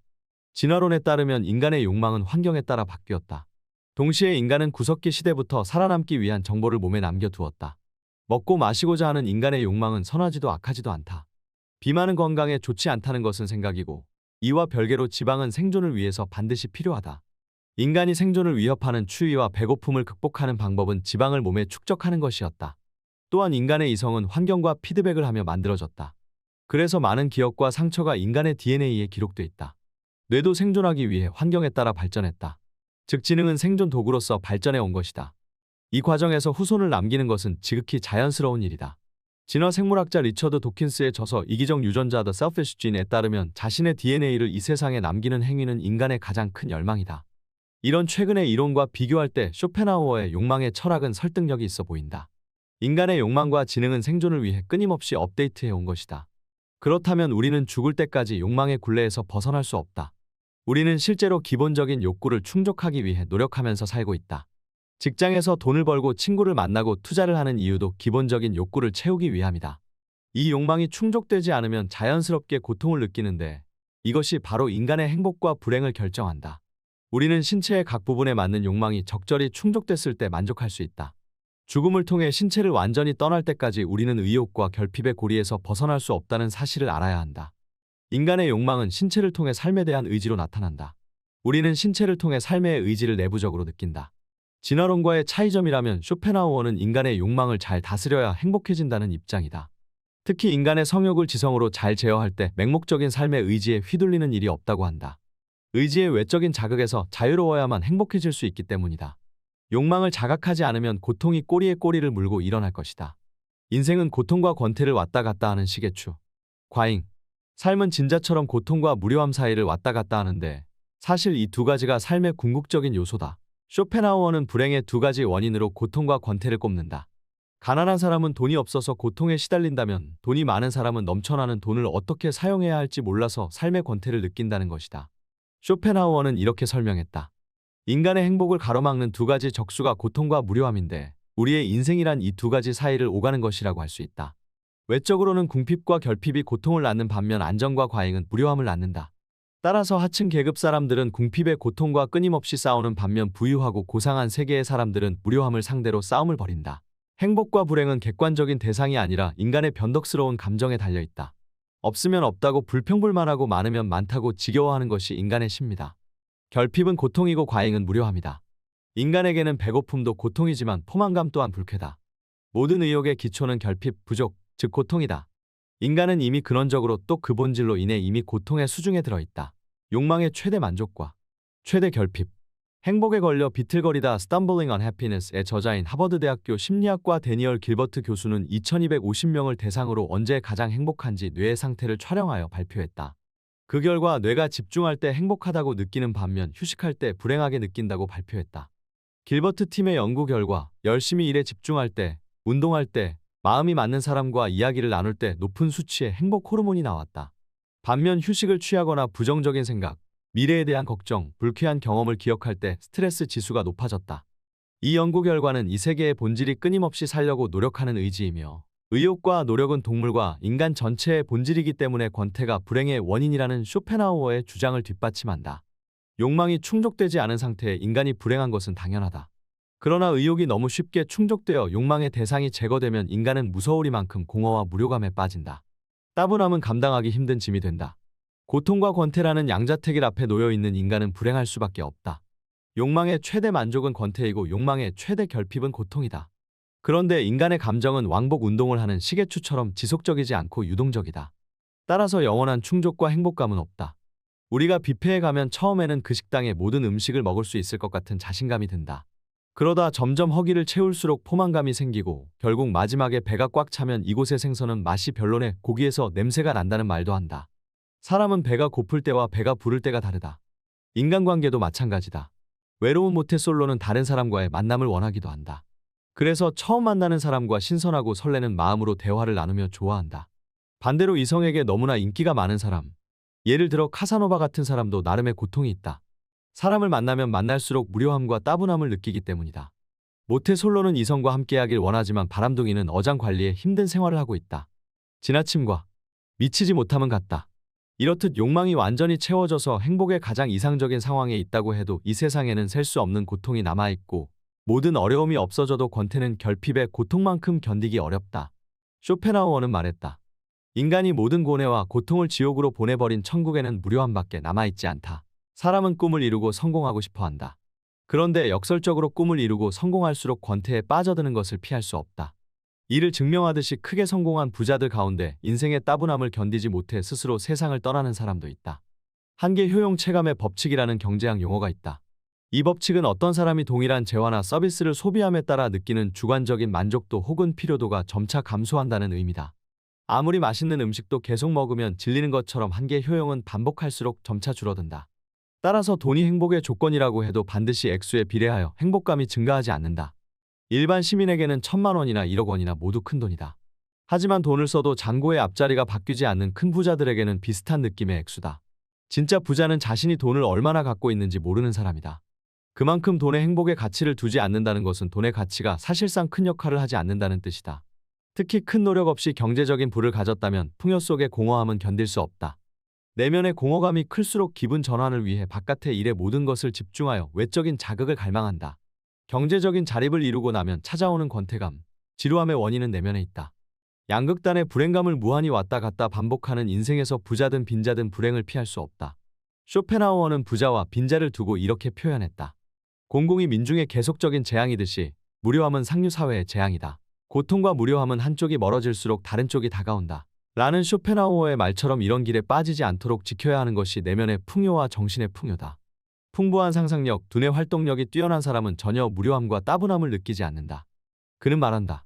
진화론에 따르면 인간의 욕망은 환경에 따라 바뀌었다. 동시에 인간은 구석기 시대부터 살아남기 위한 정보를 몸에 남겨두었다. 먹고 마시고자 하는 인간의 욕망은 선하지도 악하지도 않다. 비만은 건강에 좋지 않다는 것은 생각이고 이와 별개로 지방은 생존을 위해서 반드시 필요하다. 인간이 생존을 위협하는 추위와 배고픔을 극복하는 방법은 지방을 몸에 축적하는 것이었다. 또한 인간의 이성은 환경과 피드백을 하며 만들어졌다. 그래서 많은 기억과 상처가 인간의 DNA에 기록돼 있다. 뇌도 생존하기 위해 환경에 따라 발전했다. 즉 지능은 생존 도구로서 발전해 온 것이다. 이 과정에서 후손을 남기는 것은 지극히 자연스러운 일이다. 진화 생물학자 리처드 도킨스의 저서 이기적 유전자 The Selfish Gene에 따르면 자신의 DNA를 이 세상에 남기는 행위는 인간의 가장 큰 열망이다. 이런 최근의 이론과 비교할 때 쇼펜하우어의 욕망의 철학은 설득력이 있어 보인다. 인간의 욕망과 지능은 생존을 위해 끊임없이 업데이트해 온 것이다. 그렇다면 우리는 죽을 때까지 욕망의 굴레에서 벗어날 수 없다. 우리는 실제로 기본적인 욕구를 충족하기 위해 노력하면서 살고 있다. 직장에서 돈을 벌고 친구를 만나고 투자를 하는 이유도 기본적인 욕구를 채우기 위함이다. 이 욕망이 충족되지 않으면 자연스럽게 고통을 느끼는데 이것이 바로 인간의 행복과 불행을 결정한다. 우리는 신체의 각 부분에 맞는 욕망이 적절히 충족됐을 때 만족할 수 있다. 죽음을 통해 신체를 완전히 떠날 때까지 우리는 의욕과 결핍의 고리에서 벗어날 수 없다는 사실을 알아야 한다. 인간의 욕망은 신체를 통해 삶에 대한 의지로 나타난다. 우리는 신체를 통해 삶의 의지를 내부적으로 느낀다. 진화론과의 차이점이라면 쇼펜하우어는 인간의 욕망을 잘 다스려야 행복해진다는 입장이다. 특히 인간의 성욕을 지성으로 잘 제어할 때 맹목적인 삶의 의지에 휘둘리는 일이 없다고 한다. 의지의 외적인 자극에서 자유로워야만 행복해질 수 있기 때문이다. 욕망을 자각하지 않으면 고통이 꼬리에 꼬리를 물고 일어날 것이다. 인생은 고통과 권태를 왔다 갔다 하는 시계추. 과잉. 삶은 진자처럼 고통과 무료함 사이를 왔다 갔다 하는데 사실 이 두 가지가 삶의 궁극적인 요소다. 쇼펜하우어는 불행의 두 가지 원인으로 고통과 권태를 꼽는다. 가난한 사람은 돈이 없어서 고통에 시달린다면 돈이 많은 사람은 넘쳐나는 돈을 어떻게 사용해야 할지 몰라서 삶의 권태를 느낀다는 것이다. 쇼펜하우어는 이렇게 설명했다. 인간의 행복을 가로막는 두 가지 적수가 고통과 무료함인데 우리의 인생이란 이 두 가지 사이를 오가는 것이라고 할 수 있다. 외적으로는 궁핍과 결핍이 고통을 낳는 반면 안정과 과잉은 무료함을 낳는다. 따라서 하층 계급 사람들은 궁핍의 고통과 끊임없이 싸우는 반면 부유하고 고상한 세계의 사람들은 무료함을 상대로 싸움을 벌인다. 행복과 불행은 객관적인 대상이 아니라 인간의 변덕스러운 감정에 달려있다. 없으면 없다고 불평불만하고 많으면 많다고 지겨워하는 것이 인간의 시입니다. 결핍은 고통이고 과잉은 무료함이다. 인간에게는 배고픔도 고통이지만 포만감 또한 불쾌다. 모든 의욕의 기초는 결핍, 부족, 즉 고통이다. 인간은 이미 근원적으로 또 그 본질로 인해 이미 고통의 수중에 들어있다. 욕망의 최대 만족과 최대 결핍. 행복에 걸려 비틀거리다 Stumbling on Happiness의 저자인 하버드대학교 심리학과 데니얼 길버트 교수는 2250명을 대상으로 언제 가장 행복한지 뇌의 상태를 촬영하여 발표했다. 그 결과 뇌가 집중할 때 행복하다고 느끼는 반면 휴식할 때 불행하게 느낀다고 발표했다. 길버트 팀의 연구 결과 열심히 일에 집중할 때, 운동할 때, 마음이 맞는 사람과 이야기를 나눌 때 높은 수치의 행복 호르몬이 나왔다. 반면 휴식을 취하거나 부정적인 생각, 미래에 대한 걱정, 불쾌한 경험을 기억할 때 스트레스 지수가 높아졌다. 이 연구 결과는 이 세계의 본질이 끊임없이 살려고 노력하는 의지이며 의욕과 노력은 동물과 인간 전체의 본질이기 때문에 권태가 불행의 원인이라는 쇼펜하우어의 주장을 뒷받침한다. 욕망이 충족되지 않은 상태에 인간이 불행한 것은 당연하다. 그러나 의욕이 너무 쉽게 충족되어 욕망의 대상이 제거되면 인간은 무서우리만큼 공허와 무료감에 빠진다. 따분함은 감당하기 힘든 짐이 된다. 고통과 권태라는 양자택일 앞에 놓여있는 인간은 불행할 수밖에 없다. 욕망의 최대 만족은 권태이고 욕망의 최대 결핍은 고통이다. 그런데 인간의 감정은 왕복 운동을 하는 시계추처럼 지속적이지 않고 유동적이다. 따라서 영원한 충족과 행복감은 없다. 우리가 뷔페에 가면 처음에는 그 식당의 모든 음식을 먹을 수 있을 것 같은 자신감이 든다. 그러다 점점 허기를 채울수록 포만감이 생기고 결국 마지막에 배가 꽉 차면 이곳의 생선은 맛이 별로네, 고기에서 냄새가 난다는 말도 한다. 사람은 배가 고플 때와 배가 부를 때가 다르다. 인간관계도 마찬가지다. 외로운 모태솔로는 다른 사람과의 만남을 원하기도 한다. 그래서 처음 만나는 사람과 신선하고 설레는 마음으로 대화를 나누며 좋아한다. 반대로 이성에게 너무나 인기가 많은 사람, 예를 들어 카사노바 같은 사람도 나름의 고통이 있다. 사람을 만나면 만날수록 무료함과 따분함을 느끼기 때문이다. 모태솔로는 이성과 함께하길 원하지만 바람둥이는 어장 관리에 힘든 생활을 하고 있다. 지나침과 미치지 못함은 같다. 이렇듯 욕망이 완전히 채워져서 행복의 가장 이상적인 상황에 있다고 해도 이 세상에는 셀 수 없는 고통이 남아있고 모든 어려움이 없어져도 권태는 결핍의 고통만큼 견디기 어렵다. 쇼펜하우어는 말했다. 인간이 모든 고뇌와 고통을 지옥으로 보내버린 천국에는 무료함밖에 남아있지 않다. 사람은 꿈을 이루고 성공하고 싶어 한다. 그런데 역설적으로 꿈을 이루고 성공할수록 권태에 빠져드는 것을 피할 수 없다. 이를 증명하듯이 크게 성공한 부자들 가운데 인생의 따분함을 견디지 못해 스스로 세상을 떠나는 사람도 있다. 한계 효용 체감의 법칙이라는 경제학 용어가 있다. 이 법칙은 어떤 사람이 동일한 재화나 서비스를 소비함에 따라 느끼는 주관적인 만족도 혹은 필요도가 점차 감소한다는 의미다. 아무리 맛있는 음식도 계속 먹으면 질리는 것처럼 한계 효용은 반복할수록 점차 줄어든다. 따라서 돈이 행복의 조건이라고 해도 반드시 액수에 비례하여 행복감이 증가하지 않는다. 일반 시민에게는 1000만 원이나 1억 원이나 모두 큰 돈이다. 하지만 돈을 써도 잔고의 앞자리가 바뀌지 않는 큰 부자들에게는 비슷한 느낌의 액수다. 진짜 부자는 자신이 돈을 얼마나 갖고 있는지 모르는 사람이다. 그만큼 돈의 행복에 가치를 두지 않는다는 것은 돈의 가치가 사실상 큰 역할을 하지 않는다는 뜻이다. 특히 큰 노력 없이 경제적인 부를 가졌다면 풍요 속의 공허함은 견딜 수 없다. 내면의 공허감이 클수록 기분 전환을 위해 바깥의 일에 모든 것을 집중하여 외적인 자극을 갈망한다. 경제적인 자립을 이루고 나면 찾아오는 권태감, 지루함의 원인은 내면에 있다. 양극단의 불행감을 무한히 왔다 갔다 반복하는 인생에서 부자든 빈자든 불행을 피할 수 없다. 쇼펜하우어는 부자와 빈자를 두고 이렇게 표현했다. 공공이 민중의 계속적인 재앙이듯이 무료함은 상류사회의 재앙이다. 고통과 무료함은 한쪽이 멀어질수록 다른 쪽이 다가온다. 라는 쇼펜하우어의 말처럼 이런 길에 빠지지 않도록 지켜야 하는 것이 내면의 풍요와 정신의 풍요다. 풍부한 상상력, 두뇌 활동력이 뛰어난 사람은 전혀 무료함과 따분함을 느끼지 않는다. 그는 말한다.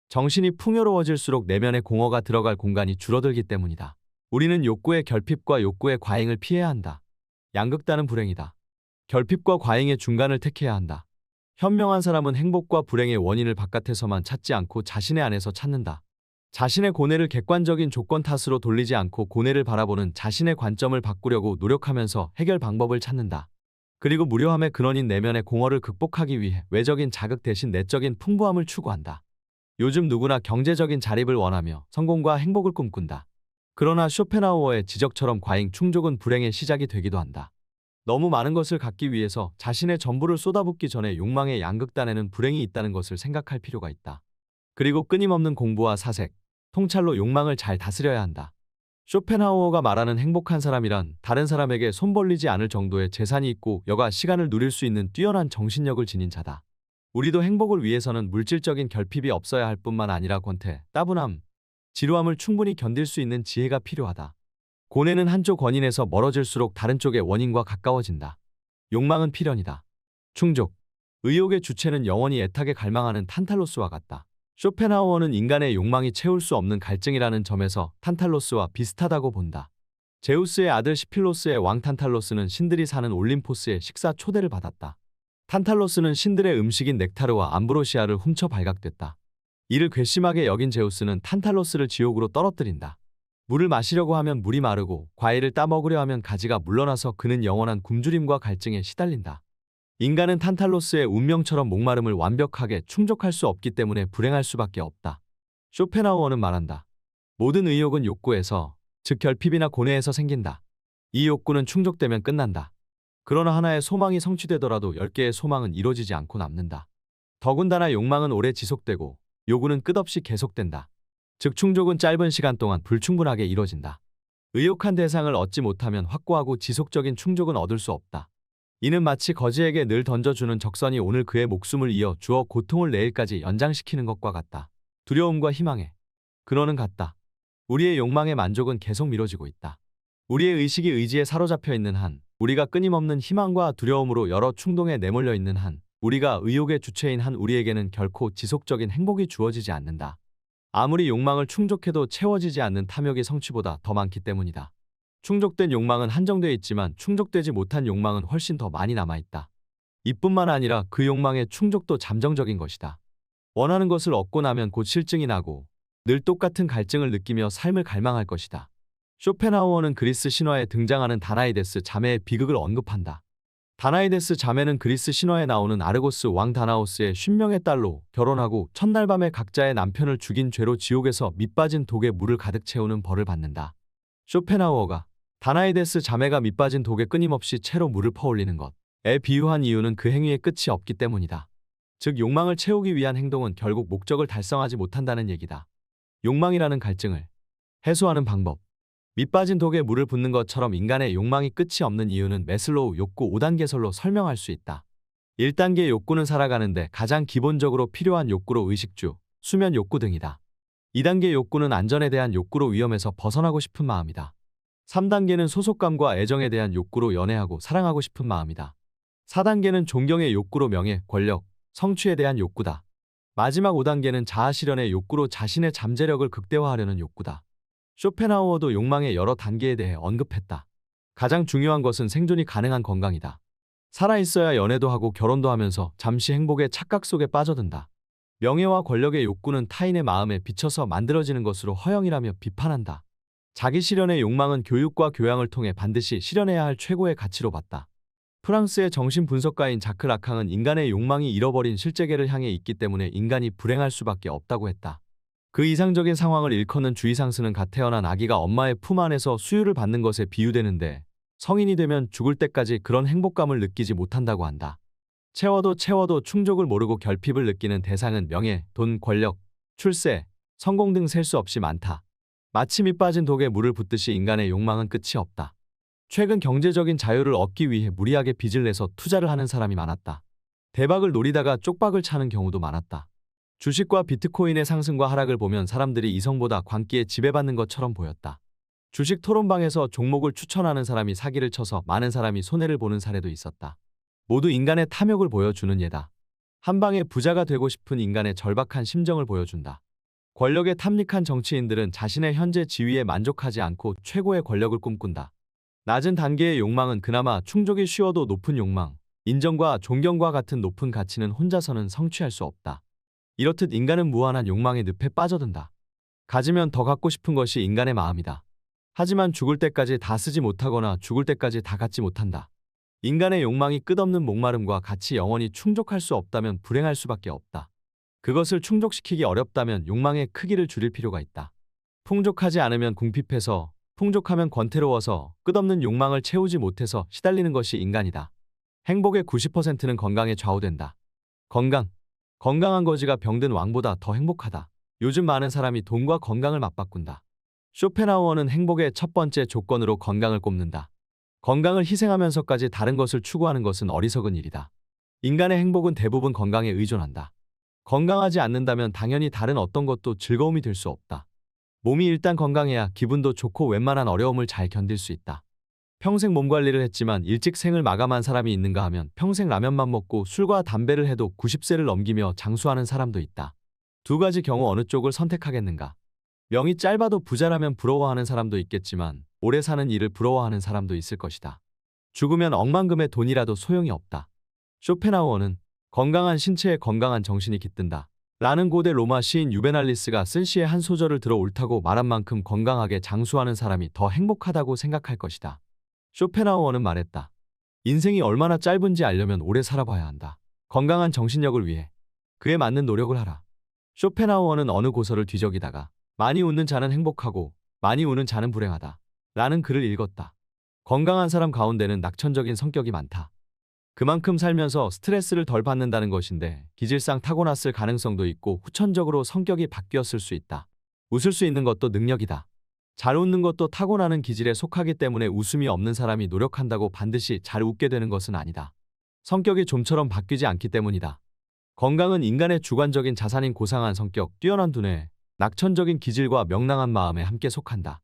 정신이 풍요로워질수록 내면의 공허가 들어갈 공간이 줄어들기 때문이다. 우리는 욕구의 결핍과 욕구의 과잉을 피해야 한다. 양극단은 불행이다. 결핍과 과잉의 중간을 택해야 한다. 현명한 사람은 행복과 불행의 원인을 바깥에서만 찾지 않고 자신의 안에서 찾는다. 자신의 고뇌를 객관적인 조건 탓으로 돌리지 않고 고뇌를 바라보는 자신의 관점을 바꾸려고 노력하면서 해결 방법을 찾는다. 그리고 무료함의 근원인 내면의 공허를 극복하기 위해 외적인 자극 대신 내적인 풍부함을 추구한다. 요즘 누구나 경제적인 자립을 원하며 성공과 행복을 꿈꾼다. 그러나 쇼펜하우어의 지적처럼 과잉 충족은 불행의 시작이 되기도 한다. 너무 많은 것을 갖기 위해서 자신의 전부를 쏟아붓기 전에 욕망의 양극단에는 불행이 있다는 것을 생각할 필요가 있다. 그리고 끊임없는 공부와 사색, 통찰로 욕망을 잘 다스려야 한다. 쇼펜하우어가 말하는 행복한 사람이란 다른 사람에게 손 벌리지 않을 정도의 재산이 있고 여가 시간을 누릴 수 있는 뛰어난 정신력을 지닌 자다. 우리도 행복을 위해서는 물질적인 결핍이 없어야 할 뿐만 아니라 권태, 따분함, 지루함을 충분히 견딜 수 있는 지혜가 필요하다. 고뇌는 한쪽 원인에서 멀어질수록 다른 쪽의 원인과 가까워진다. 욕망은 필연이다. 충족. 의욕의 주체는 영원히 애타게 갈망하는 탄탈로스와 같다. 쇼펜하우어는 인간의 욕망이 채울 수 없는 갈증이라는 점에서 탄탈로스와 비슷하다고 본다. 제우스의 아들 시필로스의 왕 탄탈로스는 신들이 사는 올림포스의 식사 초대를 받았다. 탄탈로스는 신들의 음식인 넥타르와 암브로시아를 훔쳐 발각됐다. 이를 괘씸하게 여긴 제우스는 탄탈로스를 지옥으로 떨어뜨린다. 물을 마시려고 하면 물이 마르고 과일을 따먹으려 하면 가지가 물러나서 그는 영원한 굶주림과 갈증에 시달린다. 인간은 탄탈로스의 운명처럼 목마름을 완벽하게 충족할 수 없기 때문에 불행할 수밖에 없다. 쇼펜하우어는 말한다. 모든 의욕은 욕구에서, 즉 결핍이나 고뇌에서 생긴다. 이 욕구는 충족되면 끝난다. 그러나 하나의 소망이 성취되더라도 10개의 소망은 이루어지지 않고 남는다. 더군다나 욕망은 오래 지속되고 요구는 끝없이 계속된다. 즉 충족은 짧은 시간 동안 불충분하게 이루어진다. 의욕한 대상을 얻지 못하면 확고하고 지속적인 충족은 얻을 수 없다. 이는 마치 거지에게 늘 던져주는 적선이 오늘 그의 목숨을 이어 주어 고통을 내일까지 연장시키는 것과 같다. 두려움과 희망의 근원은 같다. 우리의 욕망의 만족은 계속 미뤄지고 있다. 우리의 의식이 의지에 사로잡혀 있는 한, 우리가 끊임없는 희망과 두려움으로 여러 충동에 내몰려 있는 한, 우리가 의욕의 주체인 한 우리에게는 결코 지속적인 행복이 주어지지 않는다. 아무리 욕망을 충족해도 채워지지 않는 탐욕이 성취보다 더 많기 때문이다. 충족된 욕망은 한정되어 있지만 충족되지 못한 욕망은 훨씬 더 많이 남아있다. 이뿐만 아니라 그 욕망의 충족도 잠정적인 것이다. 원하는 것을 얻고 나면 곧 실증이 나고 늘 똑같은 갈증을 느끼며 삶을 갈망할 것이다. 쇼펜하우어는 그리스 신화에 등장하는 다나이데스 자매의 비극을 언급한다. 다나이데스 자매는 그리스 신화에 나오는 아르고스 왕 다나오스의 50명의 딸로 결혼하고 첫날 밤에 각자의 남편을 죽인 죄로 지옥에서 밑빠진 독에 물을 가득 채우는 벌을 받는다. 쇼펜하우어가 다나이데스 자매가 밑빠진 독에 끊임없이 채로 물을 퍼올리는 것에 비유한 이유는 그 행위의 끝이 없기 때문이다. 즉 욕망을 채우기 위한 행동은 결국 목적을 달성하지 못한다는 얘기다. 욕망이라는 갈증을 해소하는 방법. 밑빠진 독에 물을 붓는 것처럼 인간의 욕망이 끝이 없는 이유는 매슬로우 욕구 5단계설로 설명할 수 있다. 1단계 욕구는 살아가는데 가장 기본적으로 필요한 욕구로 의식주, 수면 욕구 등이다. 2단계 욕구는 안전에 대한 욕구로 위험에서 벗어나고 싶은 마음이다. 3단계는 소속감과 애정에 대한 욕구로 연애하고 사랑하고 싶은 마음이다. 4단계는 존경의 욕구로 명예, 권력, 성취에 대한 욕구다. 마지막 5단계는 자아실현의 욕구로 자신의 잠재력을 극대화하려는 욕구다. 쇼펜하우어도 욕망의 여러 단계에 대해 언급했다. 가장 중요한 것은 생존이 가능한 건강이다. 살아있어야 연애도 하고 결혼도 하면서 잠시 행복의 착각 속에 빠져든다. 명예와 권력의 욕구는 타인의 마음에 비쳐서 만들어지는 것으로 허영이라며 비판한다. 자기 실현의 욕망은 교육과 교양을 통해 반드시 실현해야 할 최고의 가치로 봤다. 프랑스의 정신분석가인 자크 라캉은 인간의 욕망이 잃어버린 실제계를 향해 있기 때문에 인간이 불행할 수밖에 없다고 했다. 그 이상적인 상황을 일컫는 주의상스는 갓 태어난 아기가 엄마의 품 안에서 수유를 받는 것에 비유되는데 성인이 되면 죽을 때까지 그런 행복감을 느끼지 못한다고 한다. 채워도 충족을 모르고 결핍을 느끼는 대상은 명예, 돈, 권력, 출세, 성공 등 셀 수 없이 많다. 마치 밑빠진 독에 물을 붓듯이 인간의 욕망은 끝이 없다. 최근 경제적인 자유를 얻기 위해 무리하게 빚을 내서 투자를 하는 사람이 많았다. 대박을 노리다가 쪽박을 차는 경우도 많았다. 주식과 비트코인의 상승과 하락을 보면 사람들이 이성보다 광기에 지배받는 것처럼 보였다. 주식 토론방에서 종목을 추천하는 사람이 사기를 쳐서 많은 사람이 손해를 보는 사례도 있었다. 모두 인간의 탐욕을 보여주는 예다. 한 방에 부자가 되고 싶은 인간의 절박한 심정을 보여준다. 권력에 탐닉한 정치인들은 자신의 현재 지위에 만족하지 않고 최고의 권력을 꿈꾼다. 낮은 단계의 욕망은 그나마 충족이 쉬워도 높은 욕망, 인정과 존경과 같은 높은 가치는 혼자서는 성취할 수 없다. 이렇듯 인간은 무한한 욕망의 늪에 빠져든다. 가지면 더 갖고 싶은 것이 인간의 마음이다. 하지만 죽을 때까지 다 쓰지 못하거나 죽을 때까지 다 갖지 못한다. 인간의 욕망이 끝없는 목마름과 같이 영원히 충족할 수 없다면 불행할 수밖에 없다. 그것을 충족시키기 어렵다면 욕망의 크기를 줄일 필요가 있다. 풍족하지 않으면 궁핍해서, 풍족하면 권태로워서 끝없는 욕망을 채우지 못해서 시달리는 것이 인간이다. 행복의 90%는 건강에 좌우된다. 건강. 건강한 거지가 병든 왕보다 더 행복하다. 요즘 많은 사람이 돈과 건강을 맞바꾼다. 쇼펜하우어는 행복의 첫 번째 조건으로 건강을 꼽는다. 건강을 희생하면서까지 다른 것을 추구하는 것은 어리석은 일이다. 인간의 행복은 대부분 건강에 의존한다. 건강하지 않는다면 당연히 다른 어떤 것도 즐거움이 될 수 없다. 몸이 일단 건강해야 기분도 좋고 웬만한 어려움을 잘 견딜 수 있다. 평생 몸 관리를 했지만 일찍 생을 마감한 사람이 있는가 하면 평생 라면만 먹고 술과 담배를 해도 90세를 넘기며 장수하는 사람도 있다. 두 가지 경우 어느 쪽을 선택하겠는가? 명이 짧아도 부자라면 부러워하는 사람도 있겠지만 오래 사는 일을 부러워하는 사람도 있을 것이다. 죽으면 억만금의 돈이라도 소용이 없다. 쇼펜하우어는 건강한 신체에 건강한 정신이 깃든다. 라는 고대 로마 시인 유베날리스가 쓴 시의 한 소절을 들어 옳다고 말한 만큼 건강하게 장수하는 사람이 더 행복하다고 생각할 것이다. 쇼펜하우어는 말했다. 인생이 얼마나 짧은지 알려면 오래 살아봐야 한다. 건강한 정신력을 위해 그에 맞는 노력을 하라. 쇼펜하우어는 어느 고서를 뒤적이다가 많이 웃는 자는 행복하고 많이 우는 자는 불행하다. 라는 글을 읽었다. 건강한 사람 가운데는 낙천적인 성격이 많다. 그만큼 살면서 스트레스를 덜 받는다는 것인데 기질상 타고났을 가능성도 있고 후천적으로 성격이 바뀌었을 수 있다. 웃을 수 있는 것도 능력이다. 잘 웃는 것도 타고나는 기질에 속하기 때문에 웃음이 없는 사람이 노력한다고 반드시 잘 웃게 되는 것은 아니다. 성격이 좀처럼 바뀌지 않기 때문이다. 건강은 인간의 주관적인 자산인 고상한 성격, 뛰어난 두뇌, 낙천적인 기질과 명랑한 마음에 함께 속한다.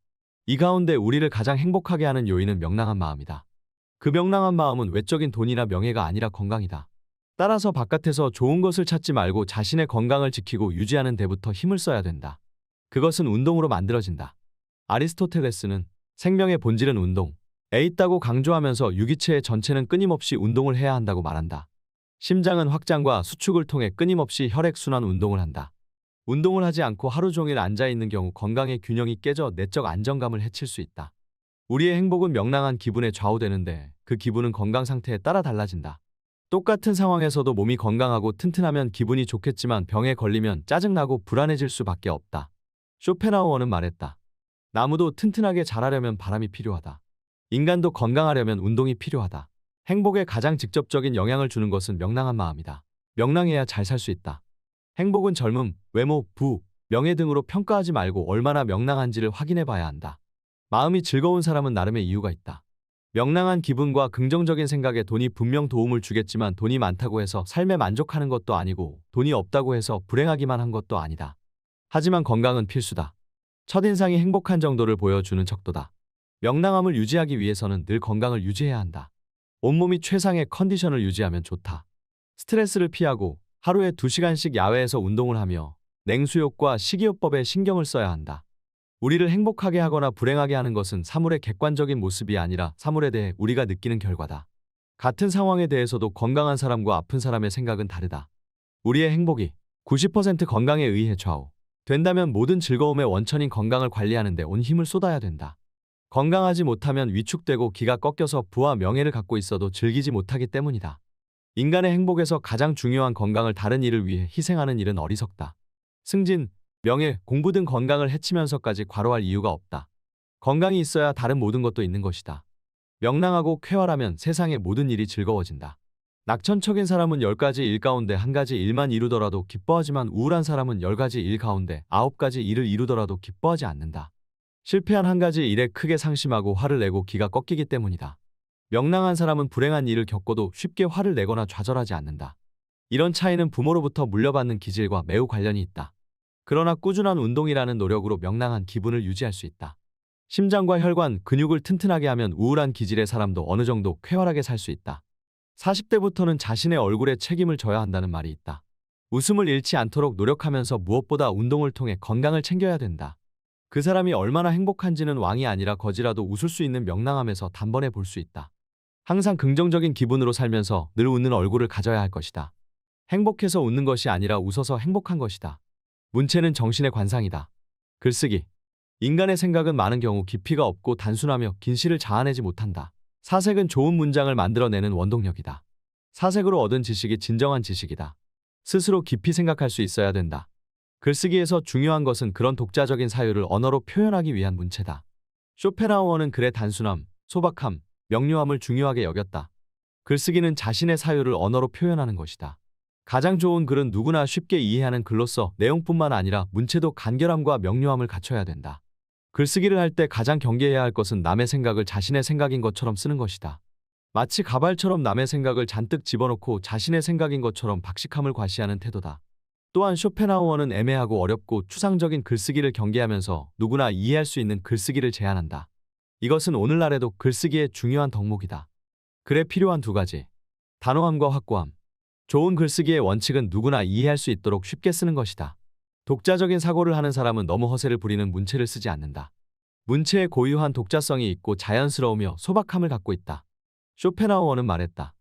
이 가운데 우리를 가장 행복하게 하는 요인은 명랑한 마음이다. 그 명랑한 마음은 외적인 돈이나 명예가 아니라 건강이다. 따라서 바깥에서 좋은 것을 찾지 말고 자신의 건강을 지키고 유지하는 데부터 힘을 써야 된다. 그것은 운동으로 만들어진다. 아리스토텔레스는 생명의 본질은 운동에 있다고 강조하면서 유기체의 전체는 끊임없이 운동을 해야 한다고 말한다. 심장은 확장과 수축을 통해 끊임없이 혈액순환 운동을 한다. 운동을 하지 않고 하루 종일 앉아있는 경우 건강의 균형이 깨져 내적 안정감을 해칠 수 있다. 우리의 행복은 명랑한 기분에 좌우되는데 그 기분은 건강 상태에 따라 달라진다. 똑같은 상황에서도 몸이 건강하고 튼튼하면 기분이 좋겠지만 병에 걸리면 짜증나고 불안해질 수밖에 없다. 쇼펜하우어는 말했다. 나무도 튼튼하게 자라려면 바람이 필요하다. 인간도 건강하려면 운동이 필요하다. 행복에 가장 직접적인 영향을 주는 것은 명랑한 마음이다. 명랑해야 잘 살 수 있다. 행복은 젊음, 외모, 부, 명예 등으로 평가하지 말고 얼마나 명랑한지를 확인해 봐야 한다. 마음이 즐거운 사람은 나름의 이유가 있다. 명랑한 기분과 긍정적인 생각에 돈이 분명 도움을 주겠지만 돈이 많다고 해서 삶에 만족하는 것도 아니고 돈이 없다고 해서 불행하기만 한 것도 아니다. 하지만 건강은 필수다. 첫인상이 행복한 정도를 보여주는 척도다. 명랑함을 유지하기 위해서는 늘 건강을 유지해야 한다. 온몸이 최상의 컨디션을 유지하면 좋다. 스트레스를 피하고 하루에 2시간씩 야외에서 운동을 하며 냉수욕과 식이요법에 신경을 써야 한다. 우리를 행복하게 하거나 불행하게 하는 것은 사물의 객관적인 모습이 아니라 사물에 대해 우리가 느끼는 결과다. 같은 상황에 대해서도 건강한 사람과 아픈 사람의 생각은 다르다. 우리의 행복이 90% 건강에 의해 좌우 된다면 모든 즐거움의 원천인 건강을 관리하는 데 온 힘을 쏟아야 된다. 건강하지 못하면 위축되고 기가 꺾여서 부와 명예를 갖고 있어도 즐기지 못하기 때문이다. 인간의 행복에서 가장 중요한 건강을 다른 일을 위해 희생하는 일은 어리석다. 승진, 명예, 공부 등 건강을 해치면서까지 과로할 이유가 없다. 건강이 있어야 다른 모든 것도 있는 것이다. 명랑하고 쾌활하면 세상의 모든 일이 즐거워진다. 낙천적인 사람은 10가지 일 가운데 1가지 일만 이루더라도 기뻐하지만 우울한 사람은 10가지 일 가운데 9가지 일을 이루더라도 기뻐하지 않는다. 실패한 1가지 일에 크게 상심하고 화를 내고 기가 꺾이기 때문이다. 명랑한 사람은 불행한 일을 겪고도 쉽게 화를 내거나 좌절하지 않는다. 이런 차이는 부모로부터 물려받는 기질과 매우 관련이 있다. 그러나 꾸준한 운동이라는 노력으로 명랑한 기분을 유지할 수 있다. 심장과 혈관, 근육을 튼튼하게 하면 우울한 기질의 사람도 어느 정도 쾌활하게 살 수 있다. 40대부터는 자신의 얼굴에 책임을 져야 한다는 말이 있다. 웃음을 잃지 않도록 노력하면서 무엇보다 운동을 통해 건강을 챙겨야 된다. 그 사람이 얼마나 행복한지는 왕이 아니라 거지라도 웃을 수 있는 명랑함에서 단번에 볼 수 있다. 항상 긍정적인 기분으로 살면서 늘 웃는 얼굴을 가져야 할 것이다. 행복해서 웃는 것이 아니라 웃어서 행복한 것이다. 문체는 정신의 관상이다. 글쓰기. 인간의 생각은 많은 경우 깊이가 없고 단순하며 긴 시를 자아내지 못한다. 사색은 좋은 문장을 만들어내는 원동력이다. 사색으로 얻은 지식이 진정한 지식이다. 스스로 깊이 생각할 수 있어야 된다. 글쓰기에서 중요한 것은 그런 독자적인 사유를 언어로 표현하기 위한 문체다. 쇼펜하우어는 글의 단순함, 소박함, 명료함을 중요하게 여겼다. 글쓰기는 자신의 사유를 언어로 표현하는 것이다. 가장 좋은 글은 누구나 쉽게 이해하는 글로서 내용뿐만 아니라 문체도 간결함과 명료함을 갖춰야 된다. 글쓰기를 할 때 가장 경계해야 할 것은 남의 생각을 자신의 생각인 것처럼 쓰는 것이다. 마치 가발처럼 남의 생각을 잔뜩 집어넣고 자신의 생각인 것처럼 박식함을 과시하는 태도다. 또한 쇼펜하우어는 애매하고 어렵고 추상적인 글쓰기를 경계하면서 누구나 이해할 수 있는 글쓰기를 제안한다. 이것은 오늘날에도 글쓰기의 중요한 덕목이다. 글에 필요한 두 가지. 단호함과 확고함. 좋은 글쓰기의 원칙은 누구나 이해할 수 있도록 쉽게 쓰는 것이다. 독자적인 사고를 하는 사람은 너무 허세를 부리는 문체를 쓰지 않는다. 문체에 고유한 독자성이 있고 자연스러우며 소박함을 갖고 있다. 쇼펜하우어는 말했다.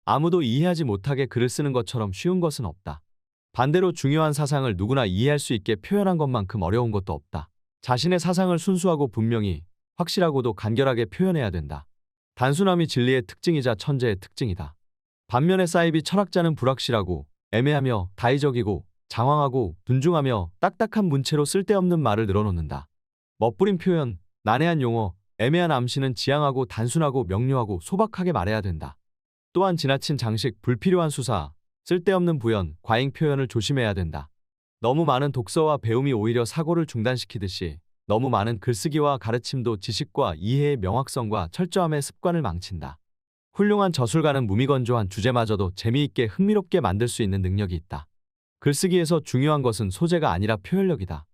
아무도 이해하지 못하게 글을 쓰는 것처럼 쉬운 것은 없다. 반대로 중요한 사상을 누구나 이해할 수 있게 표현한 것만큼 어려운 것도 없다. 자신의 사상을 순수하고 분명히, 확실하고도 간결하게 표현해야 된다. 단순함이 진리의 특징이자 천재의 특징이다. 반면에 사이비 철학자는 불확실하고, 애매하며 다의적이고, 장황하고, 둔중하며 딱딱한 문체로 쓸데없는 말을 늘어놓는다. 멋부린 표현, 난해한 용어, 애매한 암시는 지양하고 단순하고 명료하고 소박하게 말해야 된다. 또한 지나친 장식, 불필요한 수사, 쓸데없는 부연, 과잉 표현을 조심해야 된다. 너무 많은 독서와 배움이 오히려 사고를 중단시키듯이 너무 많은 글쓰기와 가르침도 지식과 이해의 명확성과 철저함의 습관을 망친다. 훌륭한 저술가는 무미건조한 주제마저도 재미있게 흥미롭게 만들 수 있는 능력이 있다. 글쓰기에서 중요한 것은 소재가 아니라 표현력이다.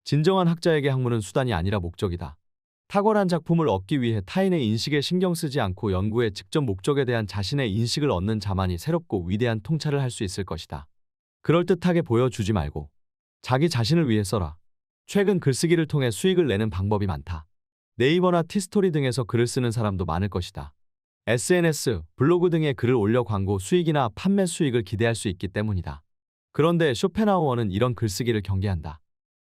진정한 학자에게 학문은 수단이 아니라 목적이다. 탁월한 작품을 얻기 위해 타인의 인식에 신경 쓰지 않고 연구의 직접 목적에 대한 자신의 인식을 얻는 자만이 새롭고 위대한 통찰을 할 수 있을 것이다. 그럴듯하게 보여주지 말고 자기 자신을 위해 써라. 최근 글쓰기를 통해 수익을 내는 방법이 많다. 네이버나 티스토리 등에서 글을 쓰는 사람도 많을 것이다. SNS, 블로그 등에 글을 올려 광고 수익이나 판매 수익을 기대할 수 있기 때문이다. 그런데 쇼펜하우어는 이런 글쓰기를 경계한다.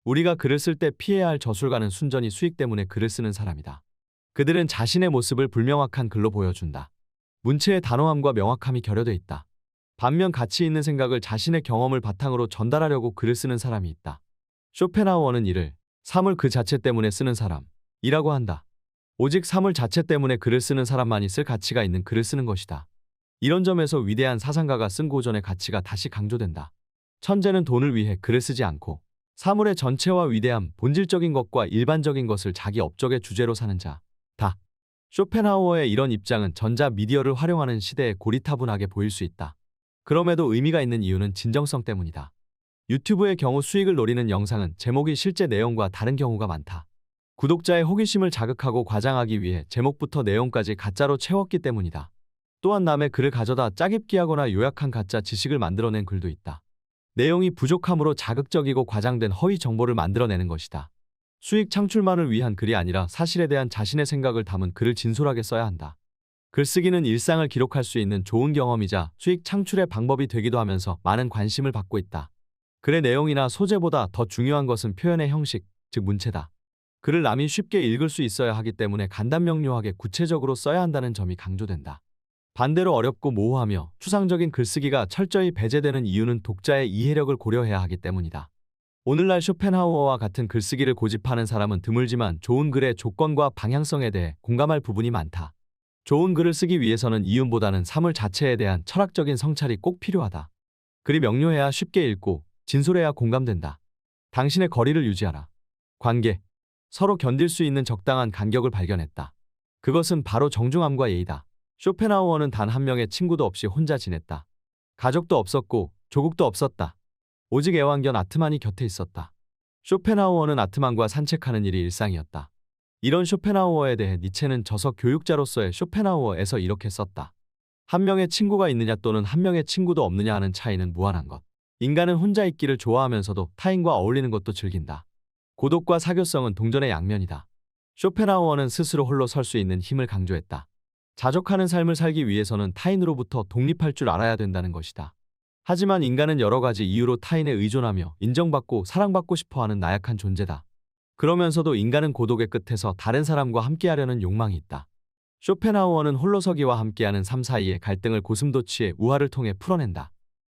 우리가 글을 쓸 때 피해야 할 저술가는 순전히 수익 때문에 글을 쓰는 사람이다. 그들은 자신의 모습을 불명확한 글로 보여준다. 문체의 단호함과 명확함이 결여돼 있다. 반면 가치 있는 생각을 자신의 경험을 바탕으로 전달하려고 글을 쓰는 사람이 있다. 쇼펜하우어는 이를 사물 그 자체 때문에 쓰는 사람이라고 한다. 오직 사물 자체 때문에 글을 쓰는 사람만이 쓸 가치가 있는 글을 쓰는 것이다. 이런 점에서 위대한 사상가가 쓴 고전의 가치가 다시 강조된다. 천재는 돈을 위해 글을 쓰지 않고 사물의 전체와 위대함, 본질적인 것과 일반적인 것을 자기 업적의 주제로 사는 자다. 쇼펜하우어의 이런 입장은 전자 미디어를 활용하는 시대에 고리타분하게 보일 수 있다. 그럼에도 의미가 있는 이유는 진정성 때문이다. 유튜브의 경우 수익을 노리는 영상은 제목이 실제 내용과 다른 경우가 많다. 구독자의 호기심을 자극하고 과장하기 위해 제목부터 내용까지 가짜로 채웠기 때문이다. 또한 남의 글을 가져다 짜깁기 하거나 요약한 가짜 지식을 만들어낸 글도 있다. 내용이 부족함으로 자극적이고 과장된 허위 정보를 만들어내는 것이다. 수익 창출만을 위한 글이 아니라 사실에 대한 자신의 생각을 담은 글을 진솔하게 써야 한다. 글쓰기는 일상을 기록할 수 있는 좋은 경험이자 수익 창출의 방법이 되기도 하면서 많은 관심을 받고 있다. 글의 내용이나 소재보다 더 중요한 것은 표현의 형식, 즉 문체다. 글을 남이 쉽게 읽을 수 있어야 하기 때문에 간단명료하게 구체적으로 써야 한다는 점이 강조된다. 반대로 어렵고 모호하며 추상적인 글쓰기가 철저히 배제되는 이유는 독자의 이해력을 고려해야 하기 때문이다. 오늘날 쇼펜하우어와 같은 글쓰기를 고집하는 사람은 드물지만 좋은 글의 조건과 방향성에 대해 공감할 부분이 많다. 좋은 글을 쓰기 위해서는 이윤보다는 사물 자체에 대한 철학적인 성찰이 꼭 필요하다. 글이 명료해야 쉽게 읽고 진솔해야 공감된다. 당신의 거리를 유지하라. 관계. 서로 견딜 수 있는 적당한 간격을 발견했다. 그것은 바로 정중함과 예의다. 쇼펜하우어는 단 한 명의 친구도 없이 혼자 지냈다. 가족도 없었고 조국도 없었다. 오직 애완견 아트만이 곁에 있었다. 쇼펜하우어는 아트만과 산책하는 일이 일상이었다. 이런 쇼펜하우어에 대해 니체는 저서 교육자로서의 쇼펜하우어에서 이렇게 썼다. 한 명의 친구가 있느냐 또는 한 명의 친구도 없느냐 하는 차이는 무한한 것. 인간은 혼자 있기를 좋아하면서도 타인과 어울리는 것도 즐긴다. 고독과 사교성은 동전의 양면이다. 쇼펜하우어는 스스로 홀로 설 수 있는 힘을 강조했다. 자족하는 삶을 살기 위해서는 타인으로부터 독립할 줄 알아야 된다는 것이다. 하지만 인간은 여러 가지 이유로 타인에 의존하며 인정받고 사랑받고 싶어하는 나약한 존재다. 그러면서도 인간은 고독의 끝에서 다른 사람과 함께하려는 욕망이 있다. 쇼펜하우어는 홀로서기와 함께하는 삶 사이의 갈등을 고슴도치의 우화를 통해 풀어낸다.